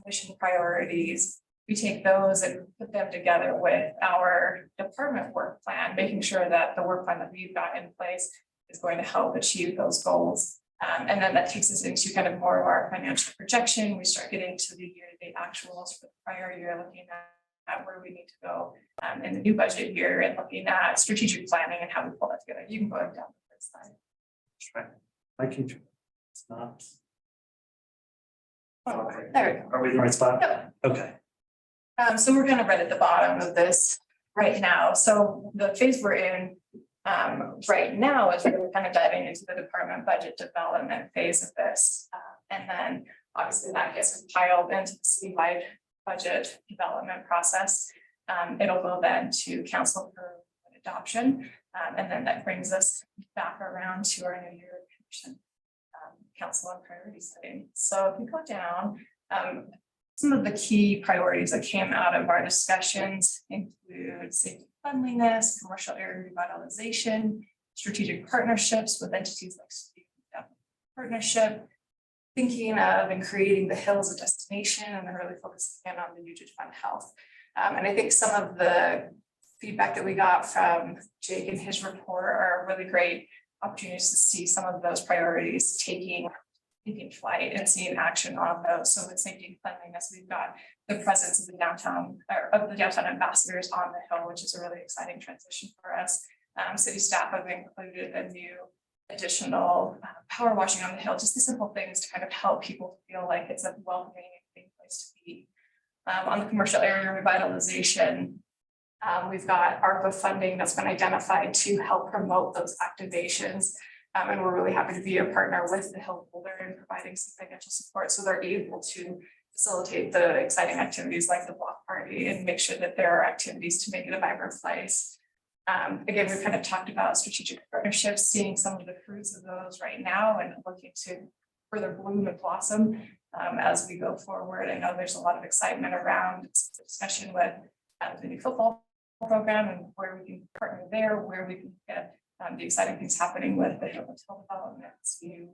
Mission priorities. We take those and put them together with our department work plan, making sure that the work plan that we've got in place is going to help achieve those goals. And then that takes us into kind of more of our financial projection. We start getting to the year-to-date actuals for the prior year, looking at where we need to go in the new budget year and looking at strategic planning and how we pull that together. You can go down the first slide. Right. I can. It's not. There we go. Are we in the right spot? Yep. Okay. So we're kind of right at the bottom of this right now. So the phase we're in right now is we're kind of diving into the department budget development phase of this. And then obviously that gets compiled into the citywide budget development process. It'll go then to council for adoption. And then that brings us back around to our new year commission. Council on priority setting. So if you go down, some of the key priorities that came out of our discussions include safety, cleanliness, commercial area revitalization, strategic partnerships with entities like Student Partnership, thinking of and creating the Hills a destination, and then really focusing in on the UGID Fund Health. And I think some of the feedback that we got from Jake in his report are really great opportunities to see some of those priorities taking flight and seeing action on those. So with safety and cleanliness, we've got the presence of the downtown or of the downtown ambassadors on the Hill, which is a really exciting transition for us. City staff have included a new additional power washing on the Hill, just the simple things to kind of help people feel like it's a welcoming and clean place to be. On the commercial area revitalization, we've got ARPA funding that's been identified to help promote those activations. And we're really happy to be a partner with the Hill Boulder and providing some financial support so they're able to facilitate the exciting activities like the block party and make sure that there are activities to make it a vibrant place. Again, we've kind of talked about strategic partnerships, seeing some of the fruits of those right now and looking to further bloom and blossom as we go forward. I know there's a lot of excitement around discussion with the new football program and where we can partner there, where we can get the exciting things happening with the Hill Development, new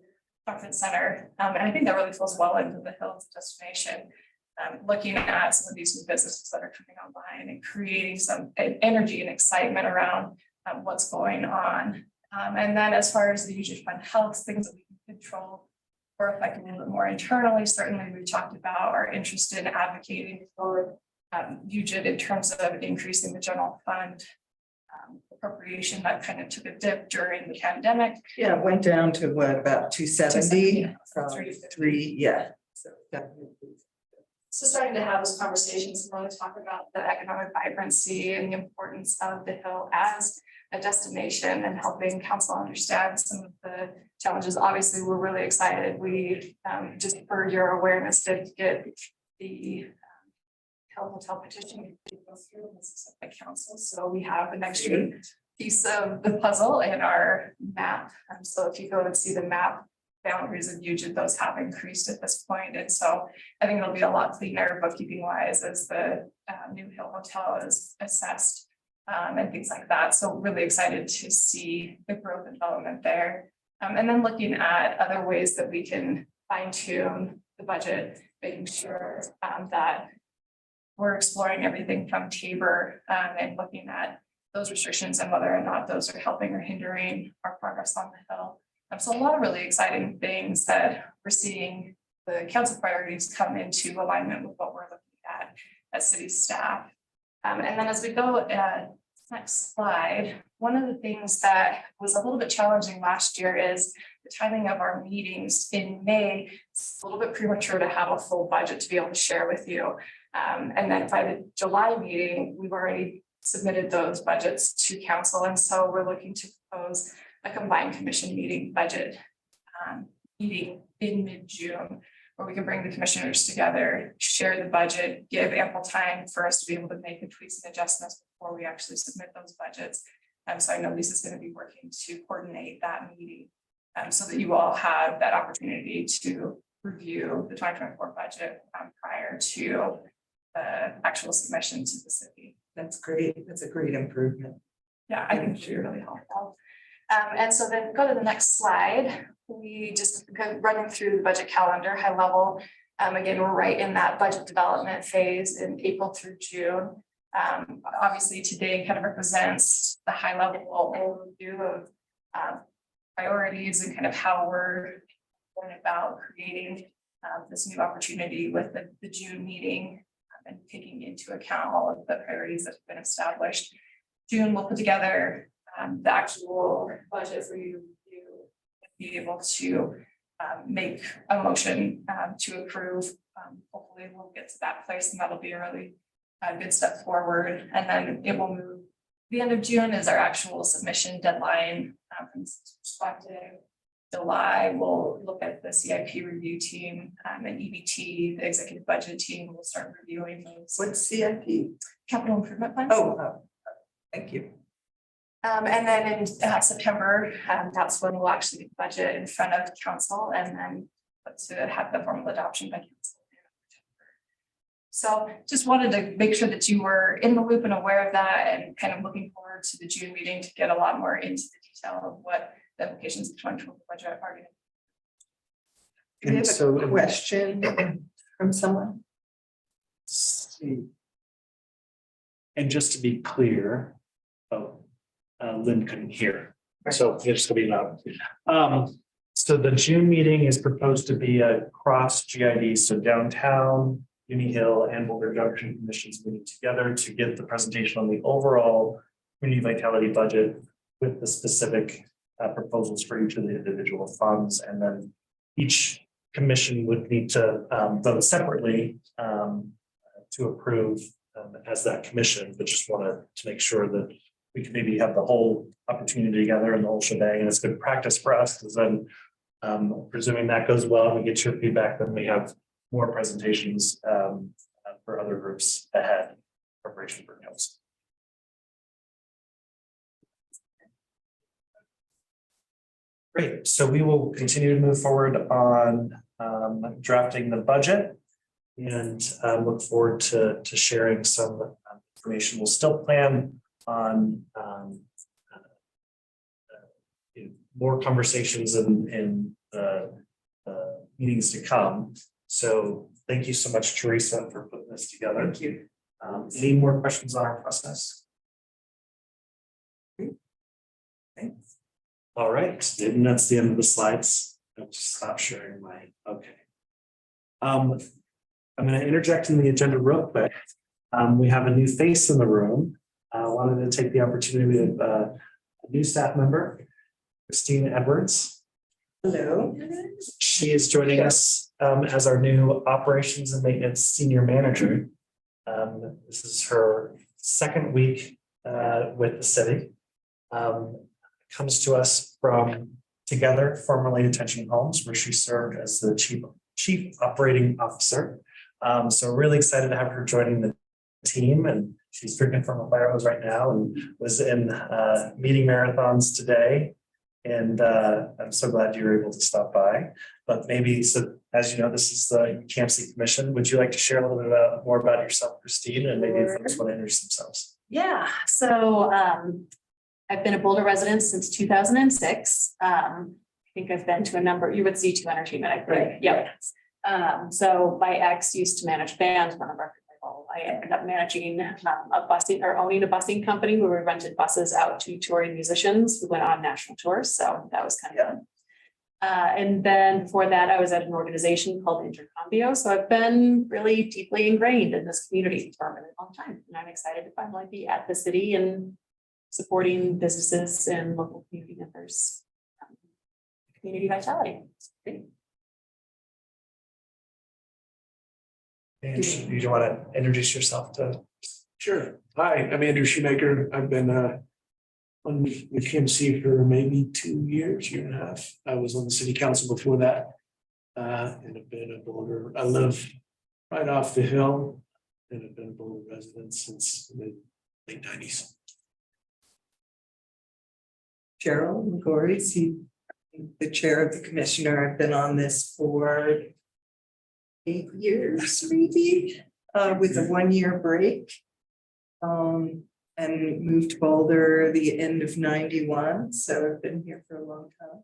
conference center. And I think that really falls well into the Hills destination. Looking at some of these new businesses that are coming online and creating some energy and excitement around what's going on. And then as far as the UGID Fund Health, things that we can control or affect a little bit more internally, certainly we talked about our interest in advocating for UGID in terms of increasing the general fund appropriation that kind of took a dip during the pandemic. Yeah, it went down to what, about 270 270, from 350. 3, yeah. So definitely. So starting to have those conversations, and really talk about the economic vibrancy and the importance of the Hill as a destination and helping council understand some of the challenges. Obviously, we're really excited. We, just for your awareness, did get the Hill Hotel petition to go through and this is by council. So we have an extra piece of the puzzle in our map. So if you go and see the map, boundaries of Eugene, those have increased at this point. And so I think it'll be a lot cleaner bookkeeping wise as the new Hill Hotel is assessed and things like that. So really excited to see the growth and development there. And then looking at other ways that we can fine tune the budget, making sure that we're exploring everything from Tabor and looking at those restrictions and whether or not those are helping or hindering our progress on the Hill. So a lot of really exciting things that we're seeing the council priorities come into alignment with what we're looking at as city staff. And then as we go next slide, one of the things that was a little bit challenging last year is the timing of our meetings in May. It's a little bit premature to have a full budget to be able to share with you. And then by the July meeting, we've already submitted those budgets to council. And so we're looking to propose a combined commission meeting budget meeting in mid-June, where we can bring the commissioners together, share the budget, give ample time for us to be able to make the tweaks and adjustments before we actually submit those budgets. So I know Lisa's going to be working to coordinate that meeting so that you all have that opportunity to review the 2024 budget prior to the actual submission to the city. That's great. That's a great improvement. Yeah, I think it should be really helpful. And so then go to the next slide. We just go running through the budget calendar high level. Again, we're right in that budget development phase in April through June. Obviously today kind of represents the high level overview of priorities and kind of how we're going about creating this new opportunity with the June meeting and taking into account all of the priorities that have been established. June, we'll put together the actual budget for you to be able to make a motion to approve. Hopefully we'll get to that place and that'll be a really good step forward. And then it will move. The end of June is our actual submission deadline from this perspective. July, we'll look at the CIP review team and EBT, the executive budget team will start reviewing those. What's CIP? Capital improvement plan. Oh, thank you. And then in September, that's when we'll actually get the budget in front of council and then to have the formal adoption by council. So just wanted to make sure that you were in the loop and aware of that and kind of looking forward to the June meeting to get a lot more into the detail of what the implications of the 2024 budget are. Do we have So- a question from someone? And just to be clear, Lynn couldn't hear, so it's gonna be loud. So the June meeting is proposed to be a cross GID, so downtown, Uni Hill and Boulder Junction commissions meeting together to get the presentation on the overall community vitality budget with the specific proposals for each of the individual funds, and then each commission would need to vote separately to approve as that commission, but just wanted to make sure that we can maybe have the whole opportunity together and the whole shebang, and it's good practice for us, because then presuming that goes well and we get your feedback, then we have more presentations for other groups ahead, preparation for council. Great, so we will continue to move forward on drafting the budget and look forward to sharing some information. We'll still plan on more conversations in meetings to come. So thank you so much, Teresa, for putting this together. Thank you. Any more questions on our process? Thanks. All right, and that's the end of the slides. I'll just stop sharing my, okay. I'm going to interject in the agenda real quick. We have a new face in the room. I want wanted to take the opportunity of a new staff member, Christine Edwards. Hello. She is joining us as our new operations and maintenance senior manager. This is her second week with the city. Comes to us from Together, formerly Attention Homes, where she served as the chief operating officer. So really excited to have her joining the team, and she's drinking from a fire hose right now and was in meeting marathons today. And I'm so glad you were able to stop by. But maybe, so as you know, this is the CAMC Commission. Would you like to share a little bit more about yourself, Christine, and maybe if folks want to introduce themselves? Yeah, so I've been a Boulder resident since 2006. I think I've been to a number, you would Z2 Entertainment, I think. Right. Yep. So my ex used to manage bands on a record label. I ended up managing a busing or owning a busing company where we rented buses out to touring musicians who went on national tours. So that was kind of fun. And then before that, I was at an organization called Intercambio. So I've been really deeply ingrained in this community for a really long time. And I'm excited to finally be at the city and supporting businesses and local community members. Community vitality. It's great. And you don't want to introduce yourself to? Sure. Hi, I'm Andrew Shoemaker. I've been on the KMC for maybe 2 years, year and a half. I was on the city council before that. And I've been a Boulder. I live right off the hill and I've been a Boulder resident since the late 90s. Cheryl McGorry, the chair of the commissioner. I've been on this for 8 years, maybe, with a 1 year break. And moved to Boulder the end of 91. So I've been here for a long time.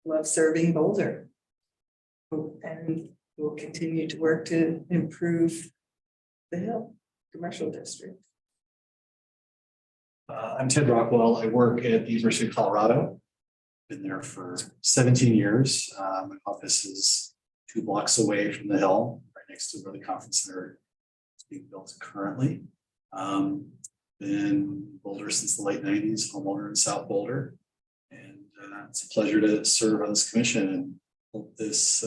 Love serving Boulder. And we'll continue to work to improve the Hill Commercial District. I'm Ted Rockwell. I work at the University of Colorado. Been there for 17 years. My office is 2 blocks away from the Hill, right next to where the conference center is being built currently. Been in Boulder since the late 90s, homeowner in South Boulder. And it's a pleasure to serve on this commission and hope this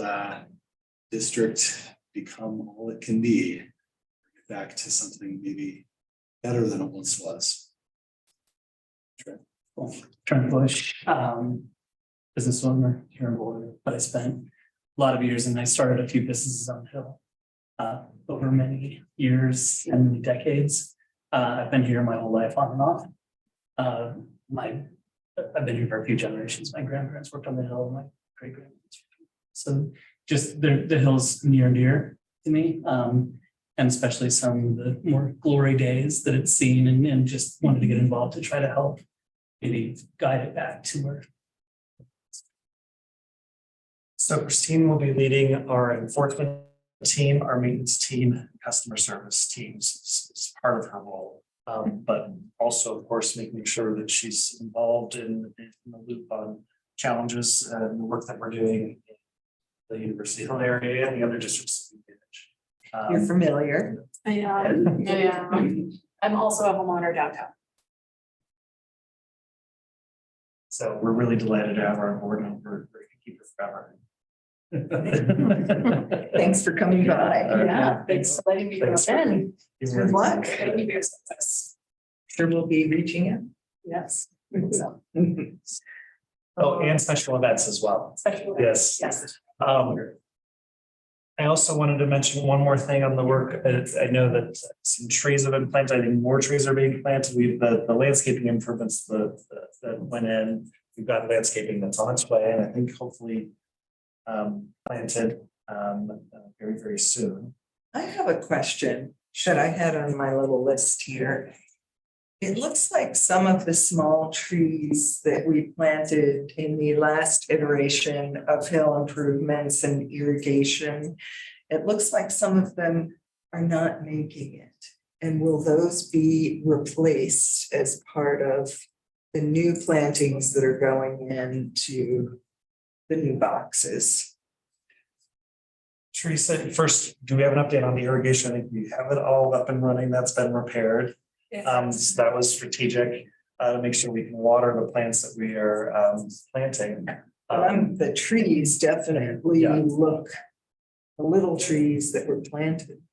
district become all it can be. Get back to something maybe better than it once was. Trent Bush, business owner here in Boulder, but I spent a lot of years and I started a few businesses on the Hill over many years and many decades. I've been here my whole life on and off. I've been here for a few generations. My grandparents worked on the Hill, my great grandparents. So just the Hill's near and dear to me. And especially some of the more glory days that it's seen and just wanted to get involved to try to help maybe guide it back to where. So Christine will be leading our enforcement team, our maintenance team, customer service teams is part of her role. But also, of course, making sure that she's involved in the loop on challenges and the work that we're doing in the University Hill area and the other districts that we manage. You're familiar. I am. I'm also a homeowner downtown. So we're really delighted to have her on board and we're keep her forever. Thanks for coming by. Yeah, thanks for letting me drop in. Good luck. Thank you for your success. Sure we'll be reaching out. Yes. So, Oh, and special events as well. special. Yes. Yes. I also wanted to mention one more thing on the work. I know that some trees have been planted. I think more trees are being planted. The landscaping improvements that went in. We've got landscaping that's on its way, and I think hopefully planted very, very soon. I have a question that I had on my little list here. It looks like some of the small trees that we planted in the last iteration of hill improvements and irrigation, it looks like some of them are not making it. And will those be replaced as part of the new plantings that are going into the new boxes? Teresa, first, do we have an update on the irrigation? I think we have it all up and running. That's been repaired. So that was strategic, to make sure we can water the plants that we are planting. The trees definitely Yeah. look, the little trees that were planted.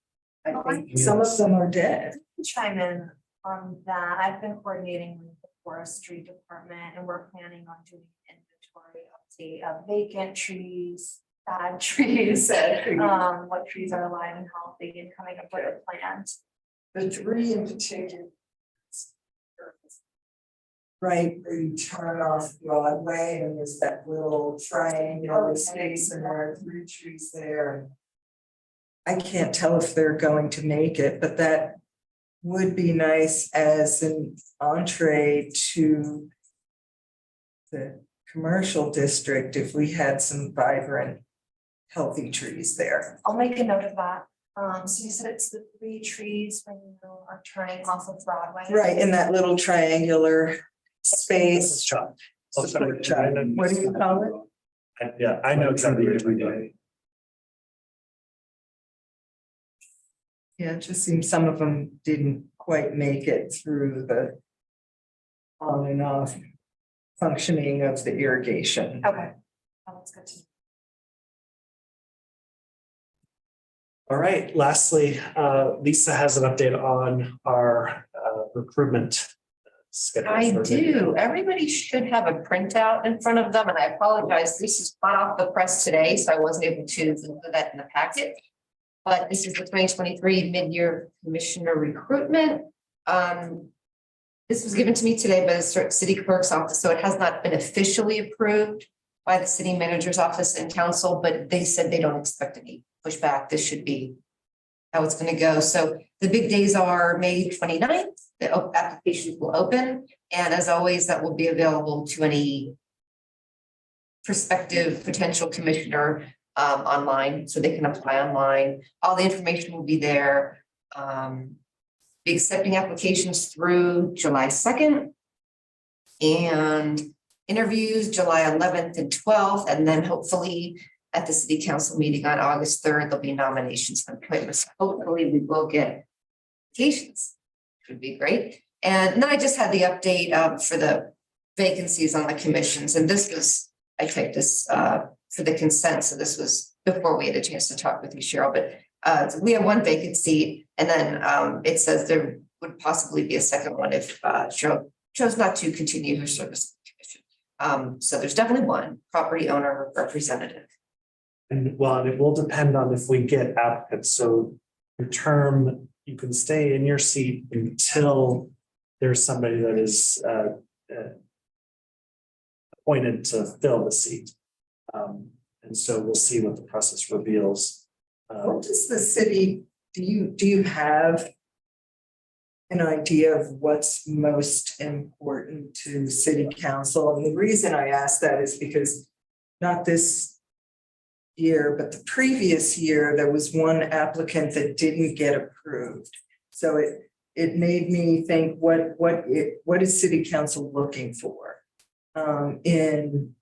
I Oh, think some of them are dead. Chime in on that. I've been coordinating with the forestry department and we're planning on doing inventory update of vacant trees, bad trees. What trees are alive and healthy and coming up with a plan. The three in particular. Right, where you turn off Broadway and there's that little triangular space and there are 3 trees there. I can't tell if they're going to make it, but that would be nice as an entree to the commercial district if we had some vibrant, healthy trees there. I'll make a note of that. So you said it's the 3 trees when you are trying off of Broadway. Right, in that little triangular space. Chuck. Support Chuck. What do you call it? Yeah, I know exactly what you're doing. Yeah, it just seems some of them didn't quite make it through the on and off functioning of the irrigation. Okay. Oh, that's good to know. All right, lastly, Lisa has an update on our recruitment schedule. I do. Everybody should have a printout in front of them, and I apologize. This is hot off the press today, so I wasn't able to include that in the packet. But this is the 2023 mid-year commissioner recruitment. This was given to me today by the city clerk's office, so it has not been officially approved by the city manager's office and council, but they said they don't expect any pushback. This should be how it's going to go. So the big days are May 29th. The applications will open. And as always, that will be available to any prospective potential commissioner online, so they can apply online. All the information will be there. Be accepting applications through July 2nd. And interviews July 11th and 12th, and then hopefully at the city council meeting on August 3rd, there'll be nominations and appointments. Hopefully we will get applications. Would be great. And then I just had the update for the vacancies on the commissions, and this was, I typed this for the consent, so this was before we had a chance to talk with you, Cheryl, but we have 1 vacant seat, and then it says there would possibly be a second one if Cheryl chose not to continue her service. So there's definitely 1 property owner representative. And well, and it will depend on if we get applicants. So your term, you can stay in your seat until there's somebody that is appointed to fill the seat. And so we'll see what the process reveals. What does the city, do you have an idea of what's most important to city council? And the reason I ask that is because not this year, but the previous year, there was 1 applicant that didn't get approved. So it made me think, what is city council looking for in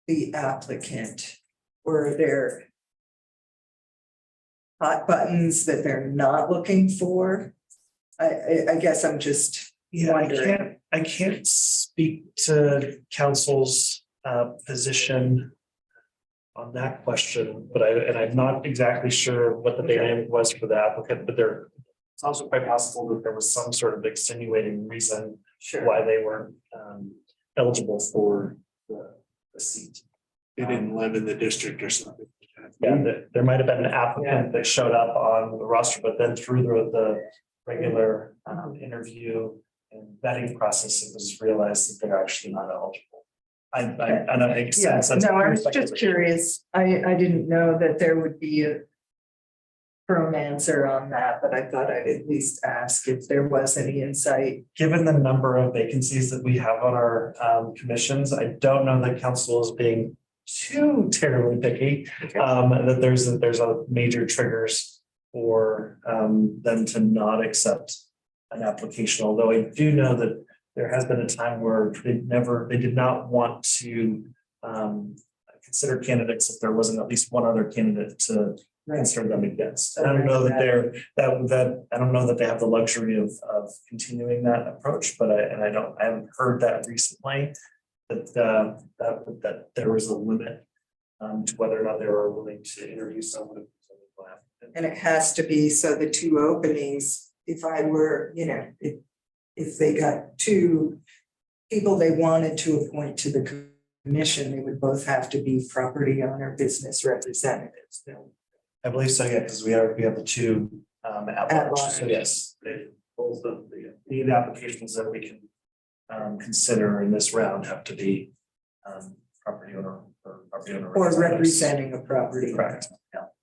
the applicant? Were there hot buttons that they're not looking for? I guess I'm just wondering. I can't speak to council's position on that question, but I'm not exactly sure what the dynamic was for the applicant, but it's also quite possible that there was some sort of extenuating reason why they weren't eligible for the seat. They didn't live in the district or something. Yeah, there might have been an applicant that showed up on the roster, but then through the regular interview and vetting process, it was realized that they're actually not eligible. I know it makes sense. No, I was just curious. I didn't know that there would be a firm answer on that, but I thought I'd at least ask if there was any insight. Given the number of vacancies that we have on our commissions, I don't know that council is being too terribly picky. That there's a major triggers for them to not accept an application. Although I do know that there has been a time where they did not want to consider candidates if there wasn't at least one other candidate to consider them against. And I don't know that I don't know that they have the luxury of continuing that approach, but I haven't heard that recently. That there was a limit to whether or not they were willing to interview someone. And it has to be, so the two openings, if I were, if they got two people they wanted to appoint to the commission, they would both have to be property owner business representatives. I believe so, yeah, because we have the two at At large. large. So yes, both of the applications that we can consider in this round have to be property owner or property owner. Or representing a property. Correct.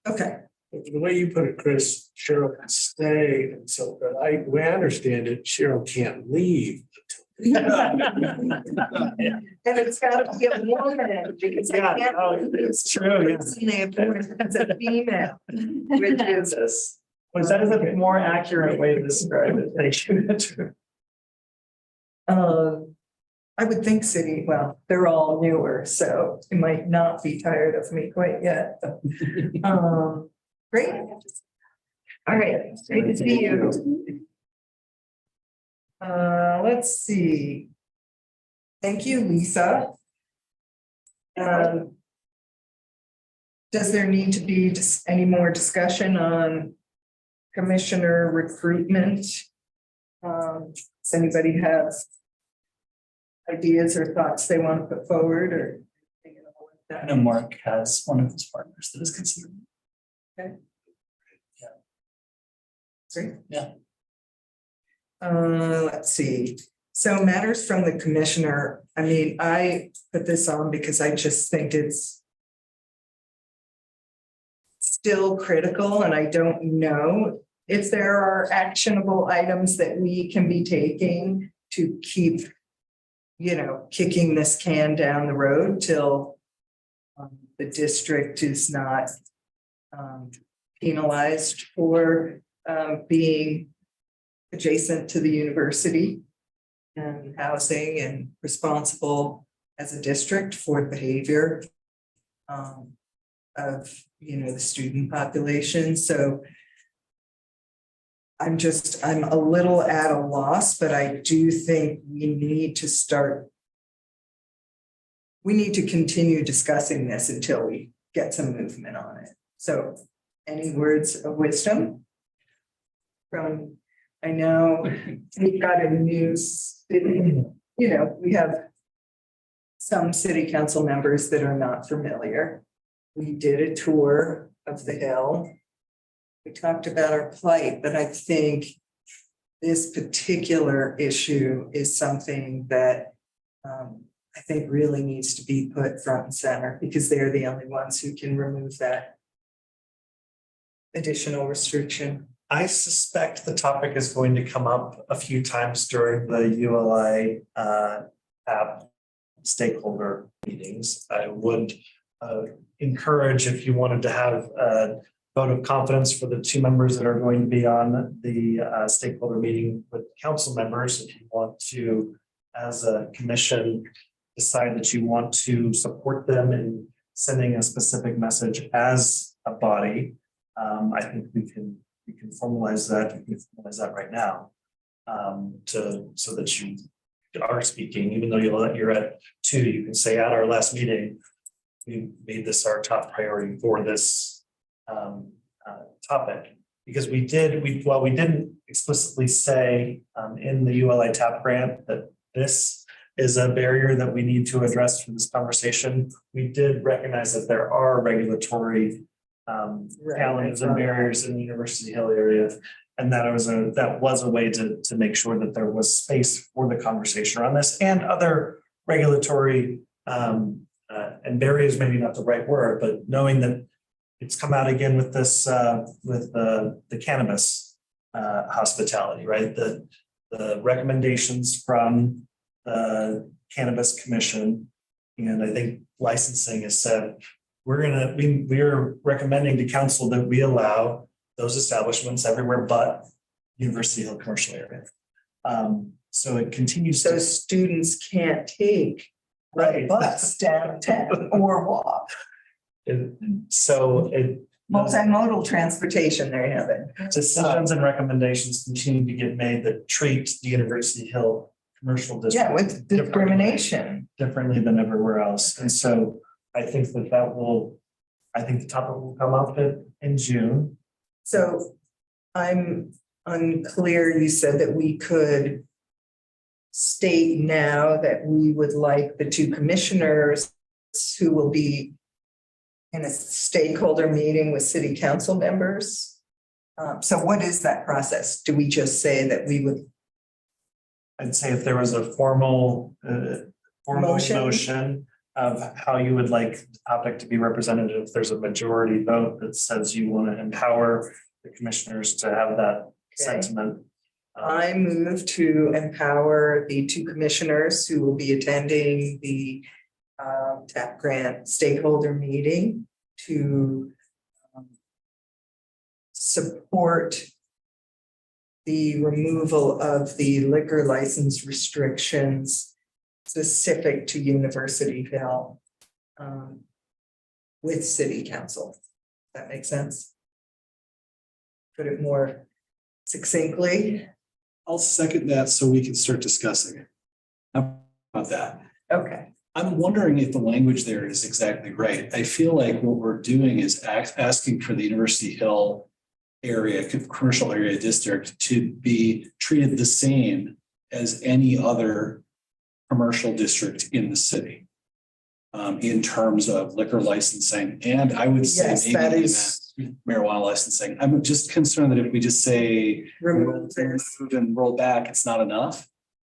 Okay. The way you put it, Chris, Cheryl can stay, and so, but the way I understand it, Cheryl can't leave. And it's gotta be a woman, because I Yeah, can't. no, it's true, yeah. They appoint as a female, which is. Was that a more accurate way to describe it? Thank you. I would think well, they're all newer, so they might not be tired of me quite yet. Great. All right, great to see you. Let's see. Thank you, Lisa. Does there need to be just any more discussion on commissioner recruitment? Does anybody have ideas or thoughts they want to put forward or? I know Mark has one of his partners that is considering. Okay. Yeah. Great. Yeah. Let's see. So matters from the commissioner. I mean, I put this on because I just think it's still critical, and I don't know if there are actionable items that we can be taking to keep, kicking this can down the road till the district is not penalized for being adjacent to the university and housing and responsible as a district for behavior of, the student population. So I'm a little at a loss, but I do think we need to continue discussing this until we get some movement on it. So any words of wisdom from, I know we've got a new city, we have some city council members that are not familiar. We did a tour of the Hill. We talked about our plight, but I think this particular issue is something that I think really needs to be put front and center, because they're the only ones who can remove that additional restriction. I suspect the topic is going to come up a few times during the ULI app stakeholder meetings. I would encourage, if you wanted to have a vote of confidence for the two members that are going to be on the stakeholder meeting with council members, if you want to, as a commission, decide that you want to support them in sending a specific message as a body. I think we can formalize that. We can formalize that right now, so that you are speaking, even though you're at 2. You can say at our last meeting, we made this our top priority for this topic, because we didn't explicitly say in the ULI TAP grant that this is a barrier that we need to address for this conversation. We did recognize that there are regulatory challenges and barriers in the University Hill area, and that was a way to make sure that there was space for the conversation around this and other regulatory and barriers, maybe not the right word, but knowing that it's come out again with this with the cannabis hospitality, right? The recommendations from the Cannabis Commission, and I think licensing has said we're recommending to council that we allow those establishments everywhere but University Hill commercial area. So it continues So to. students can't take ride a bus downtown or walk. So it. Multimodal transportation they're having. Decisions and recommendations continue to get made that treat the University Hill commercial district. Yeah, with discrimination. Differently than everywhere else. And so I think I think the topic will come up in June. So I'm unclear, you said that we could state now that we would like the two commissioners who will be in a stakeholder meeting with city council members. So what is that process? Do we just say that we would? I'd say if there was a formal Motion? motion of how you would like the topic to be represented, if there's a majority vote that says you want to empower the commissioners to have that sentiment. I move to empower the two commissioners who will be attending the TAP grant stakeholder meeting to support the removal of the liquor license restrictions specific to University Hill with city council. That makes sense? Put it more succinctly. I'll second that so we can start discussing it. How about that? Okay. I'm wondering if the language there is exactly right. I feel like what we're doing is asking for the University Hill area, commercial area district to be treated the same as any other commercial district in the city. In terms of liquor licensing, and I would say Yes, maybe that even is marijuana licensing. I'm just concerned that if we just say remove this. remove and roll back, it's not enough.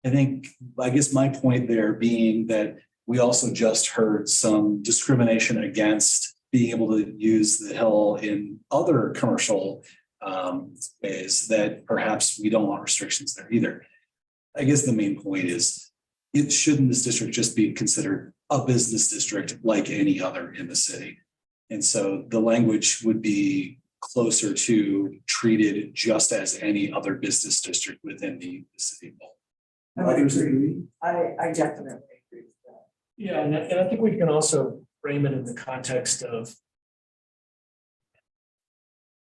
I guess my point there being that we also just heard some discrimination against being able to use the Hill in other commercial ways that perhaps we don't want restrictions there either. I guess the main point is, shouldn't this district just be considered a business district like any other in the city? And so the language would be closer to treated just as any other business district within the city. Others agree? I definitely agree with that. Yeah, and I think we can also frame it in the context of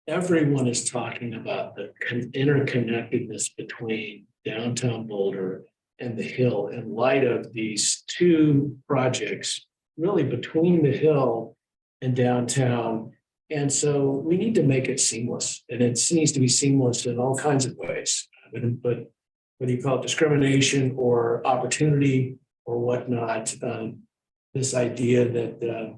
everyone is talking about the interconnectedness between downtown Boulder and the Hill in light of these two projects, really between the Hill and downtown. And so we need to make it seamless, and it needs to be seamless in all kinds of ways. But whether you call it discrimination or opportunity or whatnot, this idea that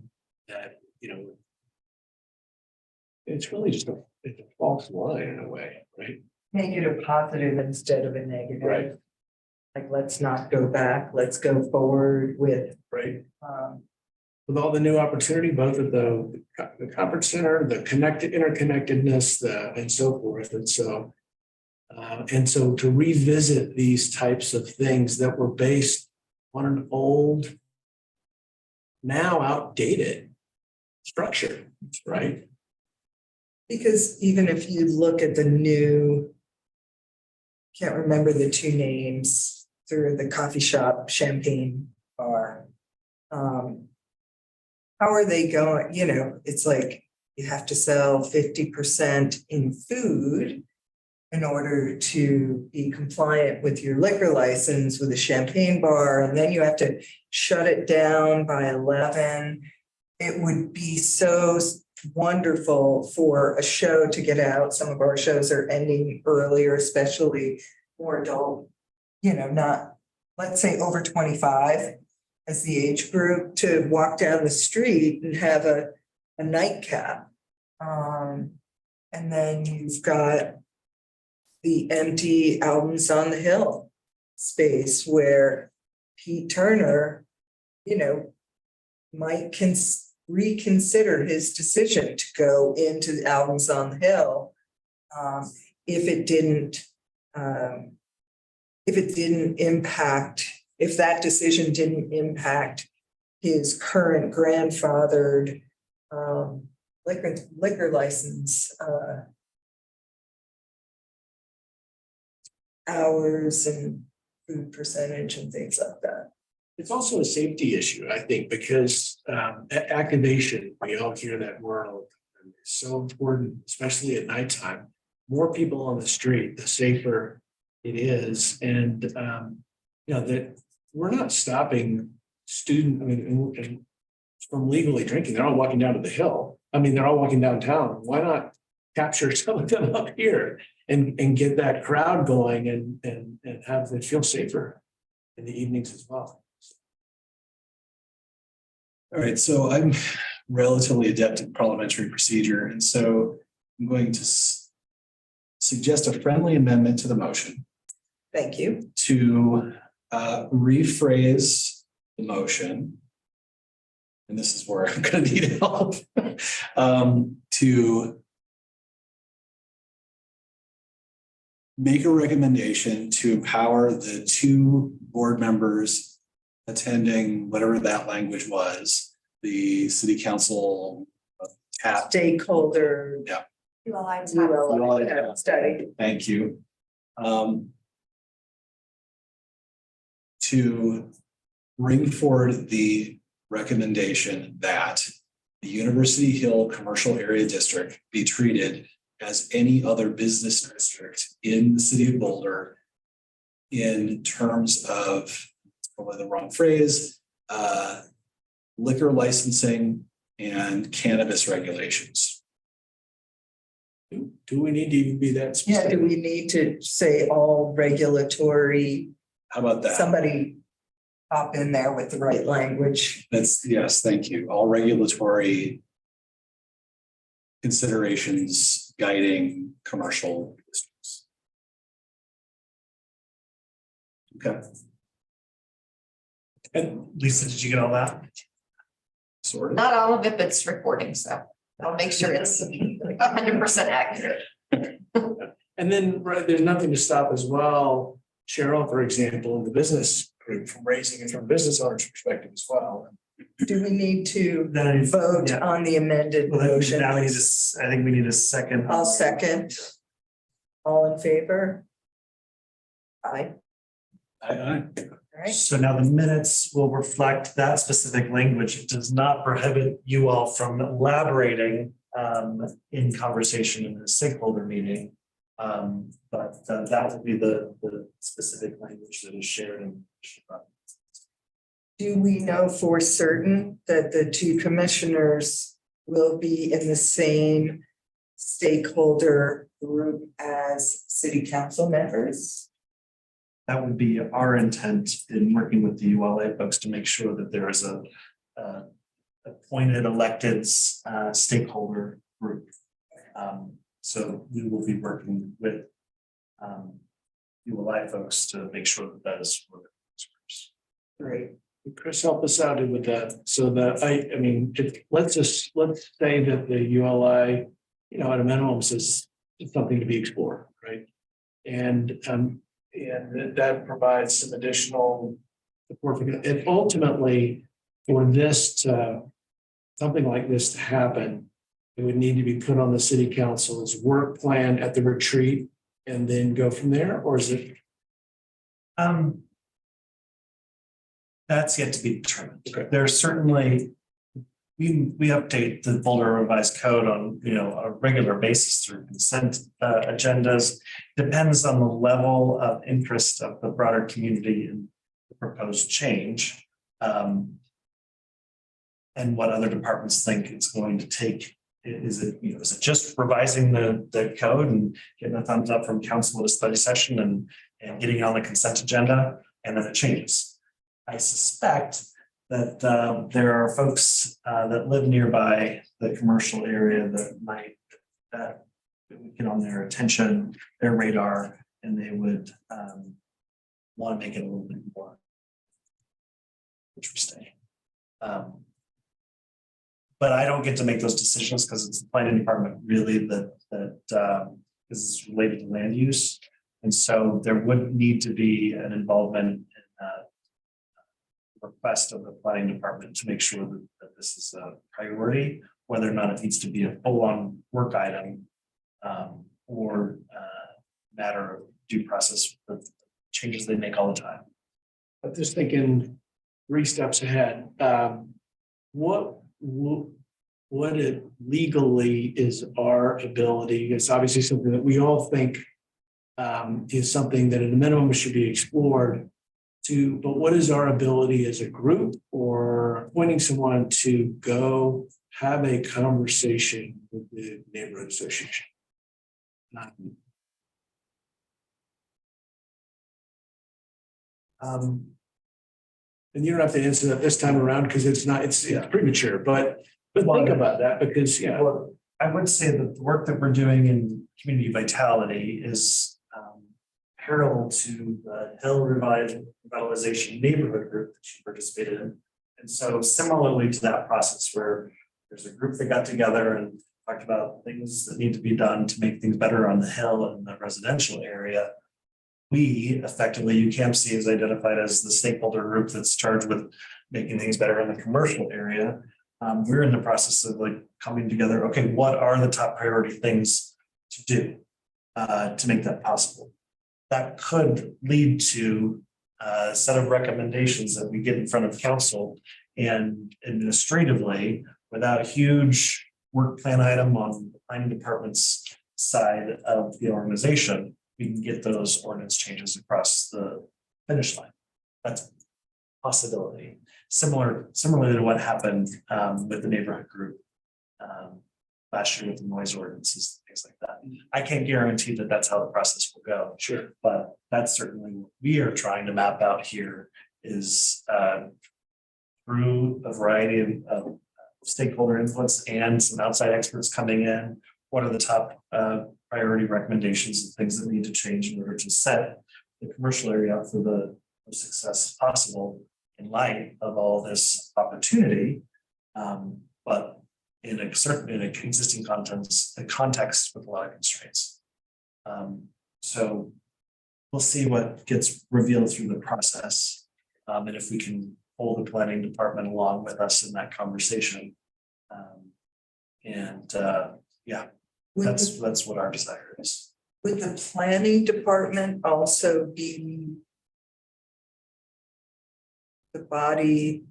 it's really just it's a false line in a way, right? Make it a positive instead of a negative. Right. Like, let's not go back, let's go forward with. Right. With all the new opportunity, both at the conference center, the interconnectedness, and so forth. And so to revisit these types of things that were based on an old, now outdated structure, right? Because even if you look at the new, can't remember the two names, through the coffee shop, champagne bar. How are they going? You know, it's like you have to sell 50% in food in order to be compliant with your liquor license with a champagne bar, and then you have to shut it down by 11. It would be so wonderful for a show to get out. Some of our shows are ending earlier, especially more adult, not, let's say, over 25 as the age group, to walk down the street and have a nightcap. And then you've got the empty Albums on the Hill space where Pete Turner, might reconsider his decision to go into the Albums on the Hill if that decision didn't impact his current grandfathered liquor license hours and food percentage and things like that. It's also a safety issue, I think, because activation, we all hear that word, is so important, especially at nighttime. More people on the street, the safer it is. And that we're not stopping and from legally drinking. They're all walking down to the hill. I mean, they're all walking downtown. Why not capture some of them up here and get that crowd going and have them feel safer in the evenings as well? All right, so I'm relatively adept at parliamentary procedure, and so I'm going to suggest a friendly amendment to the motion Thank you. to rephrase the motion. And this is where I'm going to need help. To make a recommendation to empower the 2 board members attending whatever that language was, the city council Stakeholder. Yeah. Study. Thank you. To bring forward the recommendation that the University Hill Commercial Area District be treated as any other business district in the city of Boulder in terms of, probably the wrong phrase, liquor licensing and cannabis regulations. Do we need to even be that Yeah, specific? do we need to say all regulatory, How about that? somebody pop in there with the right language? That's, yes, thank you. All regulatory considerations guiding commercial districts. Okay. And Lisa, did you get all that? Sort of. Not all of it, but it's recording, so I'll make sure it's 100% accurate. And then, right, there's nothing to stop as well, Cheryl, for example, in the business group from raising it from a business owner's perspective as well. Do we need to Then vote yeah. on the amended Well, then motion? now we need to, I think we need a second. I'll second. All in favor? Aye. Aye. All right. So now the minutes will reflect that specific language. It does not prohibit you all from elaborating in conversation in the stakeholder meeting. But that will be the specific language that is shared in. Do we know for certain that the 2 commissioners will be in the same stakeholder group as city council members? That would be our intent in working with the ULA folks to make sure that there is a appointed elected stakeholder group. So we will be working with ULI folks to make sure that that is. Great. Chris, help us out with that. So that let's say that the ULI, at a minimum says it's something to be explored, right? And that provides some additional support. And ultimately, for this to, something like this to happen, it would need to be put on the city council's work plan at the retreat and then go from there, or is it? That's yet to be determined. Okay. There's certainly, we update the Boulder Revised Code on, a regular basis through consent agendas. Depends on the level of interest of the broader community in the proposed change. And what other departments think it's going to take. Is it just revising the code and getting a thumbs up from council at a study session and getting it on the consent agenda, and then it changes? I suspect that there are folks that live nearby the commercial area that might get on their attention, their radar, and they would want to make it a little bit more interesting. But I don't get to make those decisions because it's the planning department really that is related to land use. And so there would need to be an involvement in request of the planning department to make sure that this is a priority, whether or not it needs to be a full-on work item or matter of due process, the changes they make all the time. I'm just thinking, 3 steps ahead. What it legally is our ability, it's obviously something that we all think is something that at a minimum should be explored but what is our ability as a group or appointing someone to go have a conversation with the neighborhood association? And you don't have to answer that this time around because it's premature, but think about that because, Well, I would say that the work that we're doing in community vitality is parallel to the Hill Revitalization Neighborhood Group that you participated in. And so similarly to that process where there's a group that got together and talked about things that need to be done to make things better on the Hill and the residential area. We effectively, UCAMC is identified as the stakeholder group that's charged with making things better in the commercial area. We're in the process of like coming together. Okay, what are the top priority things to do to make that possible? That could lead to a set of recommendations that we get in front of council, and administratively, without a huge work plan item on the planning department's side of the organization, we can get those ordinance changes across the finish line. That's a possibility. Similarly to what happened with the neighborhood group last year with the noise ordinances, things like that. I can't guarantee that that's how the process will go. Sure. But that's certainly what we are trying to map out here is through a variety of stakeholder inputs and some outside experts coming in. What are the top priority recommendations and things that need to change in order to set the commercial area up for the most success possible in light of all this opportunity, but in a existing context with a lot of constraints. So we'll see what gets revealed through the process, and if we can pull the planning department along with us in that conversation. That's what our desire is. Would the planning department also be the body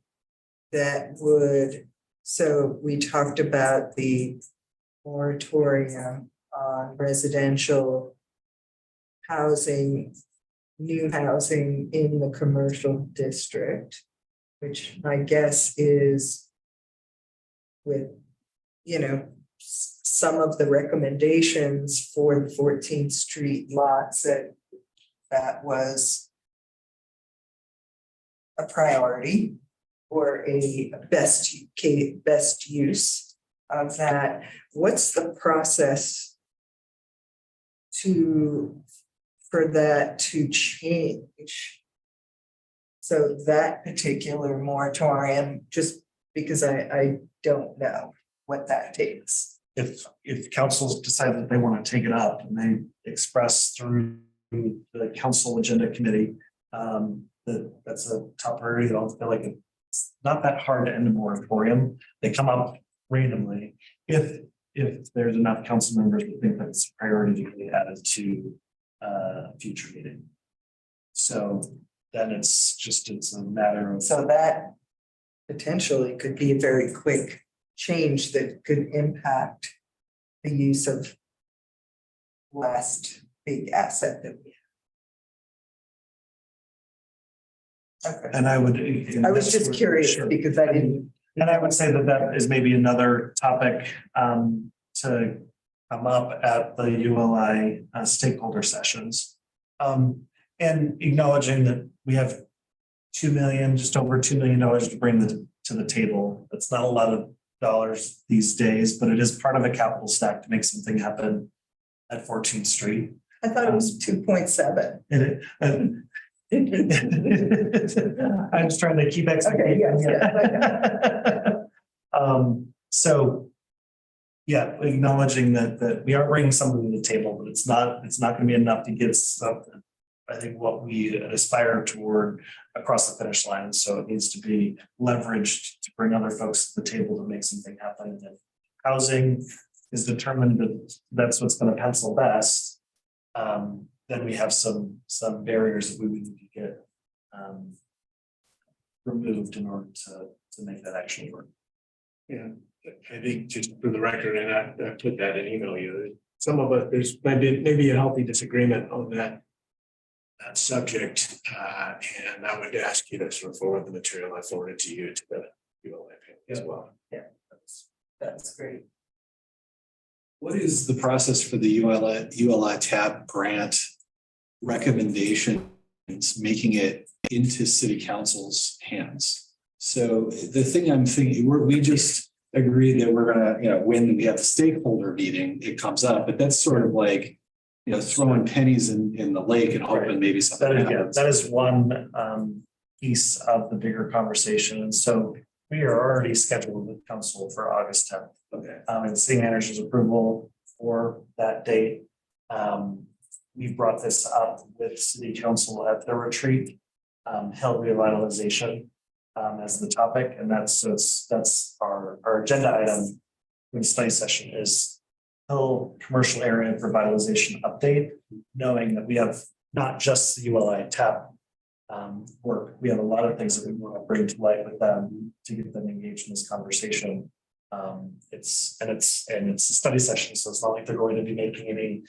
that would, so we talked about the moratorium on residential housing, new housing in the commercial district, which my guess is with, some of the recommendations for the 14th Street lots that was a priority or a best use of that. What's the process for that to change? So that particular moratorium, just because I don't know what that takes. If councils decide that they want to take it up and they express through the council agenda committee, that's a top priority. I don't feel like it's not that hard to end a moratorium. They come up randomly. If there's enough council members who think that it's a priority to be added to a future meeting. So then it's a matter of. So that potentially could be a very quick change that could impact the use of last big asset that we have. Okay. And I was just curious because I didn't. And I would say that is maybe another topic to come up at the ULI stakeholder sessions. And acknowledging that we have just over $2 million to bring to the table. That's not a lot of dollars these days, but it is part of a capital stack to make something happen at 14th Street. I thought it was 2.7. I'm just trying to keep expectations. So yeah, acknowledging that we are bringing something to the table, but it's not going to be enough to get something. I think what we aspire toward across the finish line. So it needs to be leveraged to bring other folks to the table to make something happen. And if housing is determined that that's what's going to pencil best, then we have some barriers that we would need to get removed in order to make that actually work. Yeah, I think just for the record, and I put that in email you, some of us, there's maybe a healthy disagreement on that subject, and I would ask you to sort of forward the material I forwarded to you to the ULA as well. That's great. What is the process for the ULI TAP grant recommendations, making it into city council's hands? So the thing I'm thinking, we just agreed that we're gonna, when we have the stakeholder meeting, it comes up, but that's sort of like, throwing pennies in the lake and hoping maybe something happens. That is one piece of the bigger conversation. And so we are already scheduled with council for August 10th. Okay. And city manager's approval for that date. We brought this up with city council at the retreat, Hill revitalization as the topic. And that's our agenda item for the study session is Hill commercial area revitalization update, knowing that we have not just the ULI TAP work. We have a lot of things that we want to bring to light with them to get them engaged in this conversation. It's a study session, so it's not like they're going to be making any,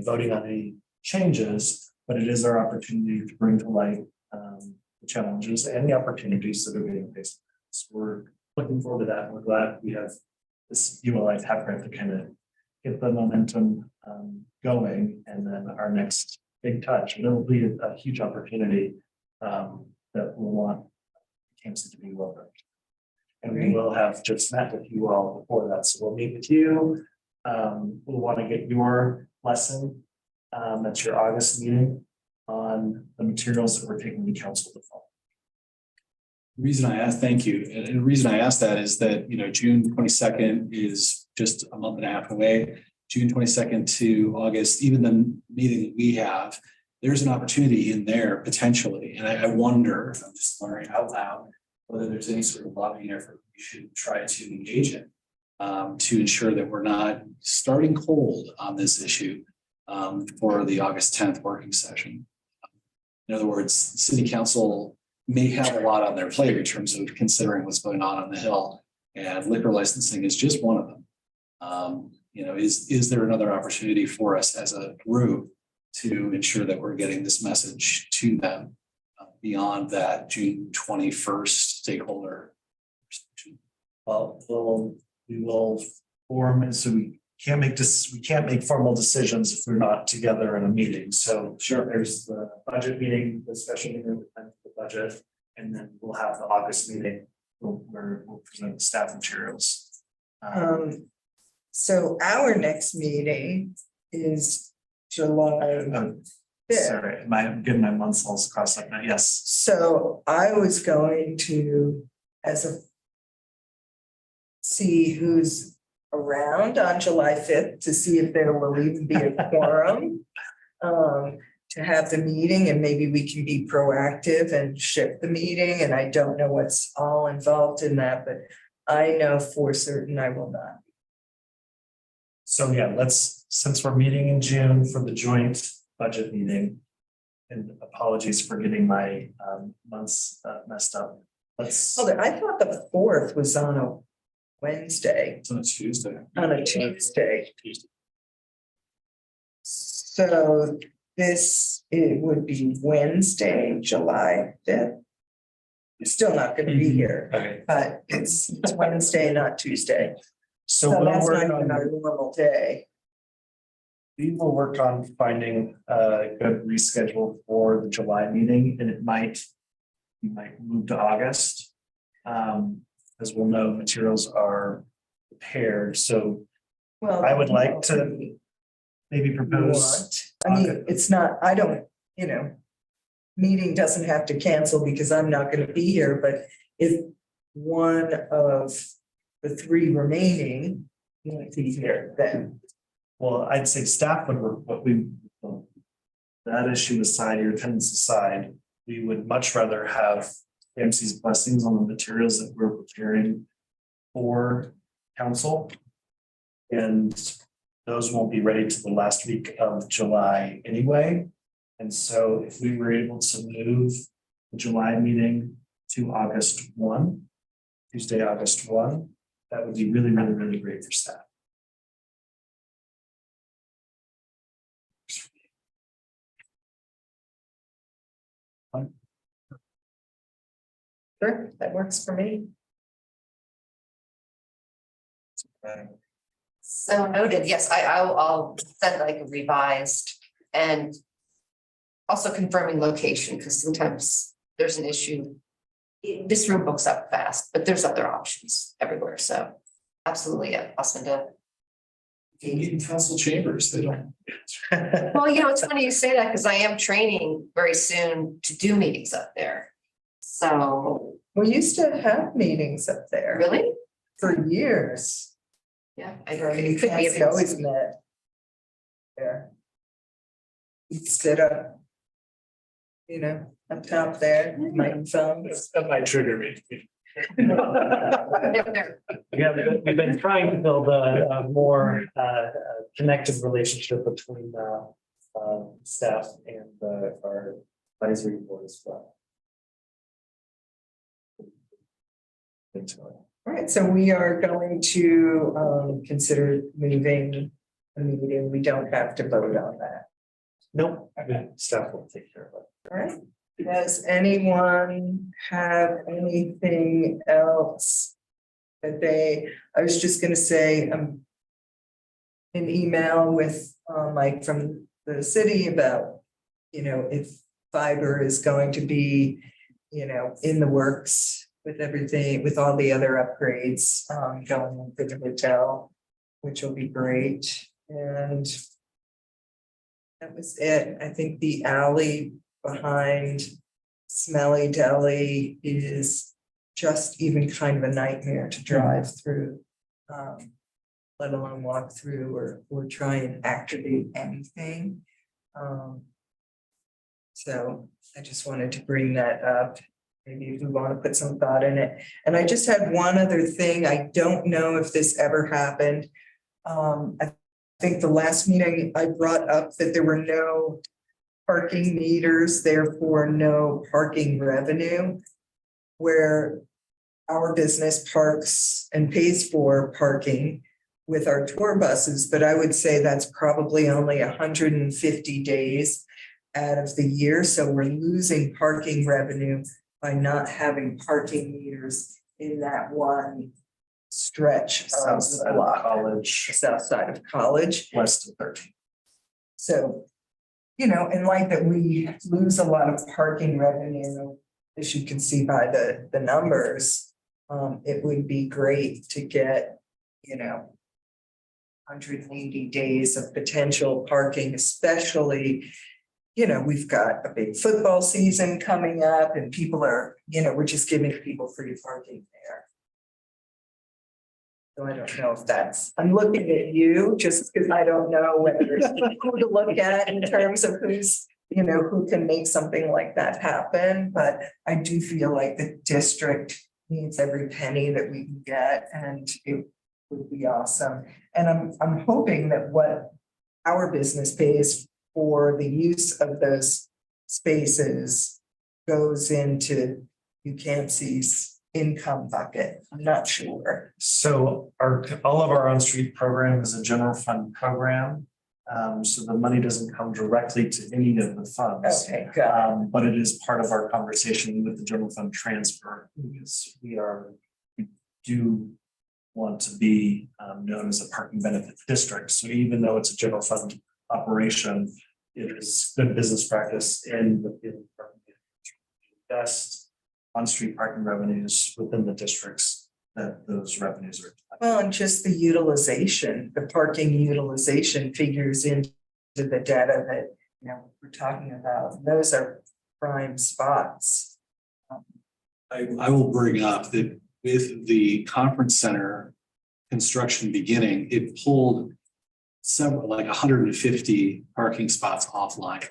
voting on any changes, but it is our opportunity to bring to light the challenges and the opportunities that are being faced. So we're looking forward to that. And we're glad we have this ULI TAP grant to kind of get the momentum going, and then our next big touch. And it'll be a huge opportunity that we'll want CAMC to be well done. And we will have just met with you all before that. So we'll meet with you. We'll want to get your lesson at your August meeting on the materials that we're taking to council to follow. Thank you. And the reason I asked that is that, June 22nd is just a month and a half away. June 22nd to August, even the meeting that we have, there's an opportunity in there potentially. And I wonder, if I'm just wondering out loud, whether there's any sort of lobbying effort we should try to engage in to ensure that we're not starting cold on this issue for the August 10th working session. In other words, city council may have a lot on their plate in terms of considering what's going on the Hill, and liquor licensing is just one of them. Is there another opportunity for us as a group to ensure that we're getting this message to them beyond that June 21st stakeholder? Well, we will form, and so we can't make formal decisions if we're not together in a meeting. So sure, there's the budget meeting, the special meeting, the budget, and then we'll have the August meeting where we'll present the staff materials. So our next meeting is July 5th. Sorry, I'm getting my months all crossed up now. Yes. So I was going to, see who's around on July 5th to see if there will even be a quorum to have the meeting, and maybe we can be proactive and shift the meeting. And I don't know what's all involved in that, but I know for certain I will not. So yeah, since we're meeting in June for the joint budget meeting, and apologies for getting my months messed up. I thought the 4th was on a Wednesday. It's on a Tuesday. On a Tuesday. So it would be Wednesday, July 5th. I'm still not going to be here, Okay. but it's Wednesday, not Tuesday. So So we'll that's work not even our normal day. We will work on finding a good reschedule for the July meeting, and we might move to August. As we'll know, materials are prepared, so Well, I would like to maybe propose. it's not, meeting doesn't have to cancel because I'm not going to be here, but if one of the 3 remaining won't be here, then. Well, I'd say staff would work, but that issue aside, your attendance aside, we would much rather have AMC's blessings on the materials that we're preparing for council. And those won't be ready to the last week of July anyway. And so if we were able to move the July meeting to August 1, Tuesday, August 1. That would be really, really, really great for staff. Sure, that works for me. So noted. Yes, I'll send like a revised and also confirming location, because sometimes there's an issue. This room books up fast, but there's other options everywhere. So absolutely, yeah, I'll send a. You meet in council chambers, they don't. Well, you know, it's funny you say that because I am training very soon to do meetings up there. So. We used to have meetings up there Really? for years. Yeah. You guys always met there. You'd sit up, you know, up top there, microphones. That might trigger me. Yeah, we've been trying to build a more connected relationship between staff and our advisory board as well. All right, so we are going to consider moving the meeting. We don't have to vote on that. Nope, staff will take care of it. All right. Does anyone have anything else that I was just gonna say, an email with Mike from the city about, you know, if fiber is going to be, you know, in the works with everything, with all the other upgrades going into the hotel, which will be great. And that was it. I think the alley behind Smelly Deli is just even kind of a nightmare to drive through, let alone walk through or try and activate anything. So I just wanted to bring that up. Maybe if we want to put some thought in it. And I just had one other thing. I don't know if this ever happened. I think the last meeting I brought up that there were no parking meters, therefore no parking revenue, where our business parks and pays for parking with our tour buses, but I would say that's probably only 150 days out of the year. So we're losing parking revenue by not having parking meters in that one stretch of the block, south side of College. West of 13. So, you know, in light that we lose a lot of parking revenue, as you can see by the numbers, it would be great to get, you know, 180 days of potential parking, especially, you know, we've got a big football season coming up and people are, you know, we're just giving people free parking there. So I don't know if that's, I'm looking at you just because I don't know whether who to look at in terms of who's, you know, who can make something like that happen. But I do feel like the district needs every penny that we can get and it would be awesome. And I'm hoping that what our business pays for the use of those spaces goes into UCAMC's income bucket. I'm not sure. So all of our on-street program is a general fund program. So the money doesn't come directly to any of the funds. Okay, good. But it is part of our conversation with the general fund transfer because we do want to be known as a parking benefit district. So even though it's a general fund operation, it is good business practice in the best on-street parking revenues within the districts that those revenues are. Well, and just the utilization, the parking utilization figures into the data that, you know, we're talking about. Those are prime spots. I will bring up that with the conference center construction beginning, it pulled several, like 150 parking spots offline,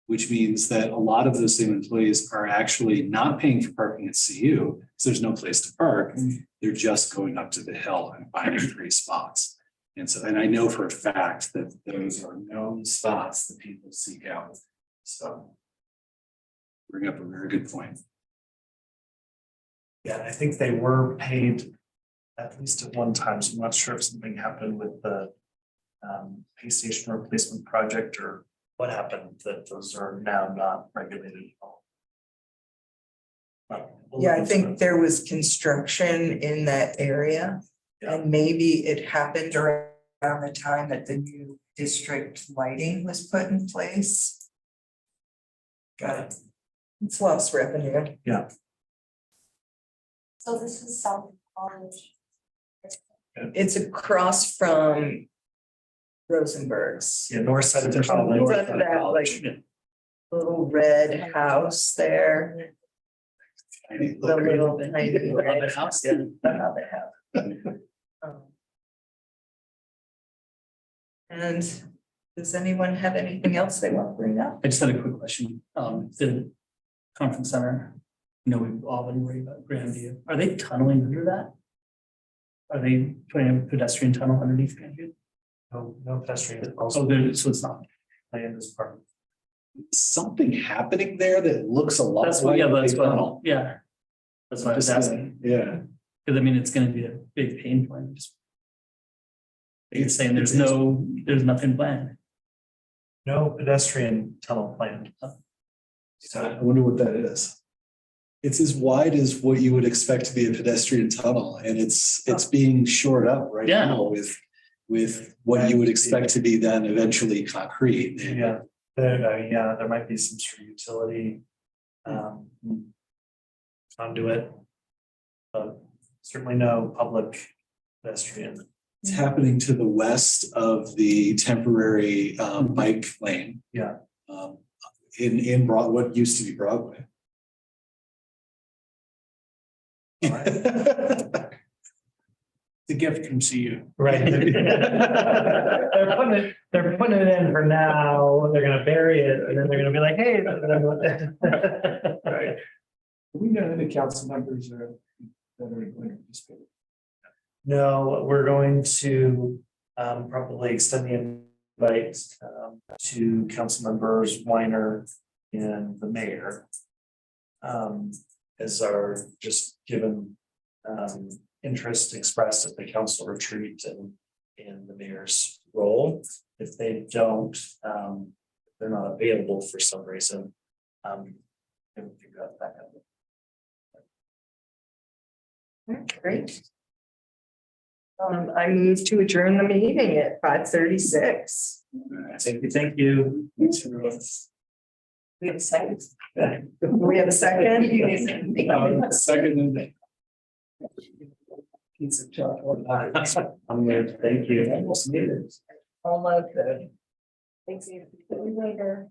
which means that a lot of those same employees are actually not paying for parking at CU because there's no place to park. They're just going up to the hill and finding free spots. And so, and I know for a fact that those are known spots that people seek out. So bring up a very good point. Yeah, I think they were paid at least at one time, so I'm not sure if something happened with the pay station replacement project or what happened, that those are now not regulated at all. We'll Yeah, look I into think it. there was construction in that area. Yeah. And maybe it happened around the time that the new district lighting was put in place. Got it. It's lost revenue. Yeah. So this is South College. It's across from Rosenberg's. Yeah, north side of the It's college. under that, like, little red house there. The little tiny red house. Yeah, the Hobbit house. And does anyone have anything else they want to bring up? I just had a quick question. The conference center, we've all been worried about Grandview. Are they tunneling under that? Are they putting a pedestrian tunnel underneath Grandview? No pedestrian. Oh, there, so it's not. Planned as part of. Something happening there that looks a lot. That's what, like yeah, that's a what, tunnel. yeah. That's what I was asking, Yeah. because I mean, it's gonna be a big pain point. Just- You're saying there's nothing planned. No pedestrian tunnel planned. I wonder what that is. It's as wide as what you would expect to be a pedestrian tunnel, and it's being shored up right Yeah. now with what you would expect to be then eventually concrete. Yeah, there might be some sort of utility. Conduit. But certainly no public pedestrian. It's happening to the west of the temporary bike lane. Yeah. In what used to be Broadway. The gift from CU. Right. They're putting it in for now, they're gonna bury it, and then they're gonna be like, hey. Right. Do we know who the council members are that are going to participate? No, we're going to probably extend the invite to council members Weiner and the mayor. As our just given interest expressed at the council retreat and in the mayor's role. If they don't, they're not available for some reason. They will figure out that. Great. I move to adjourn the meeting at 5:36. Thank you. We have a second. We have a second. Second. Piece of chocolate. I'm good, thank you. Almost good. Thanks, Ian. See you later.